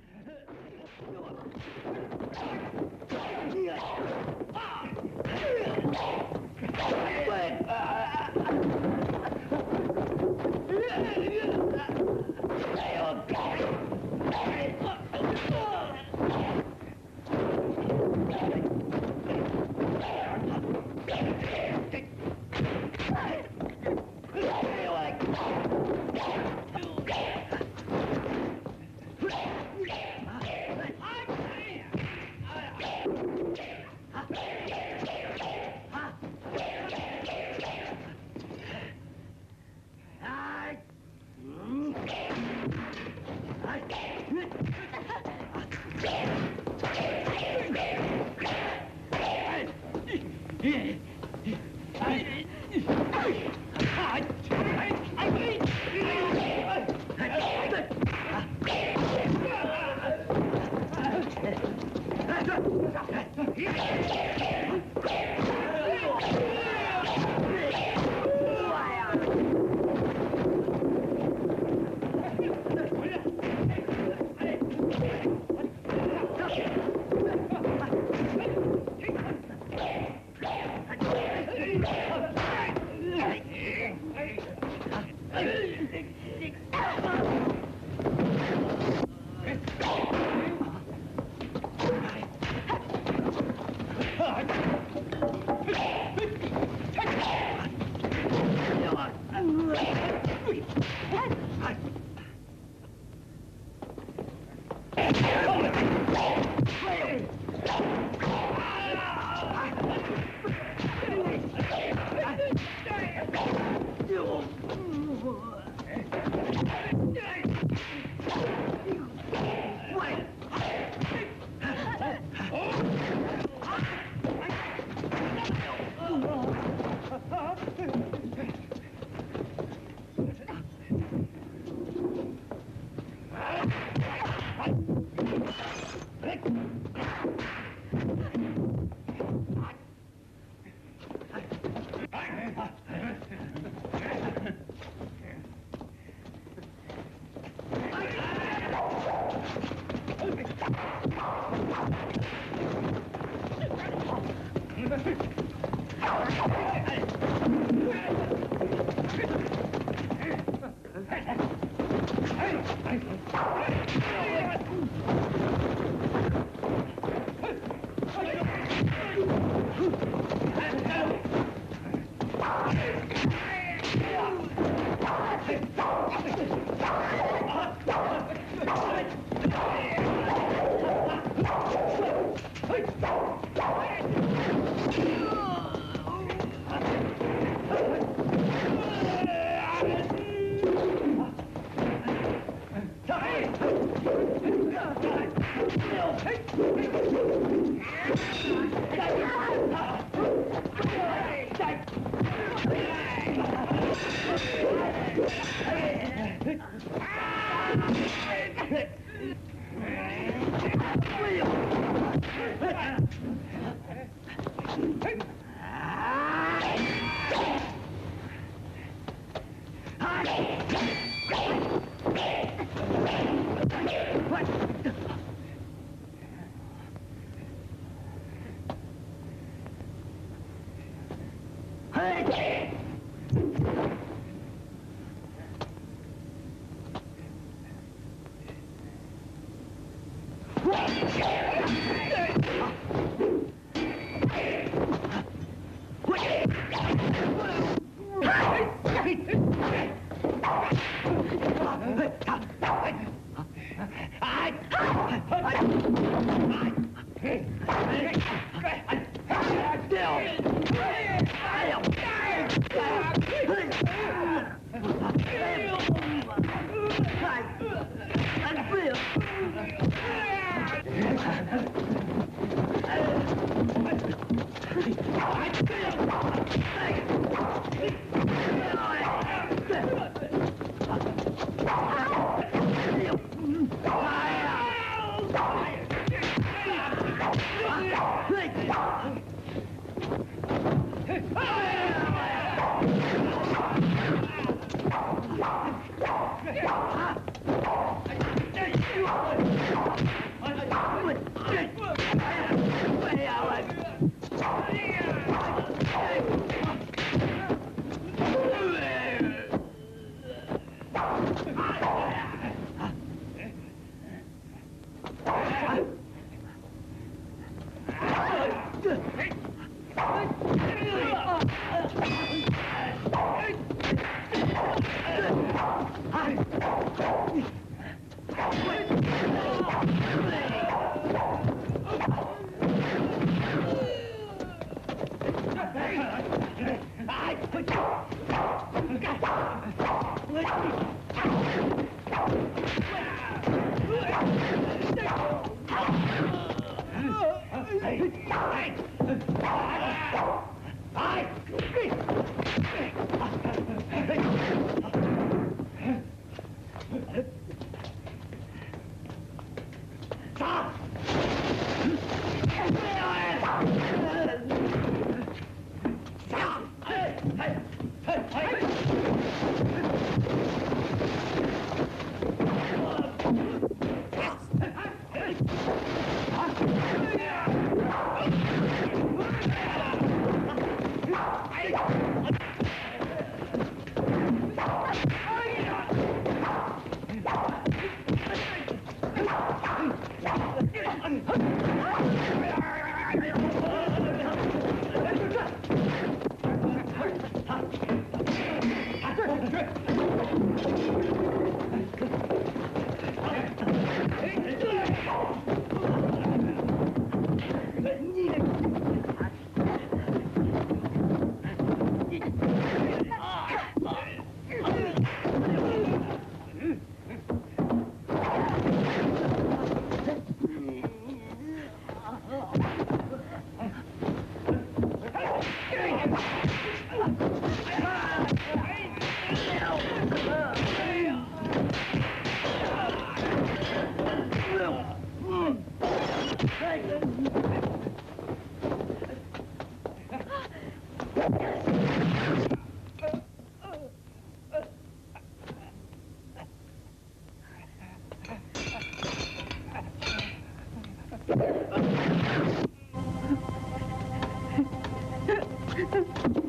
Ha ha ha!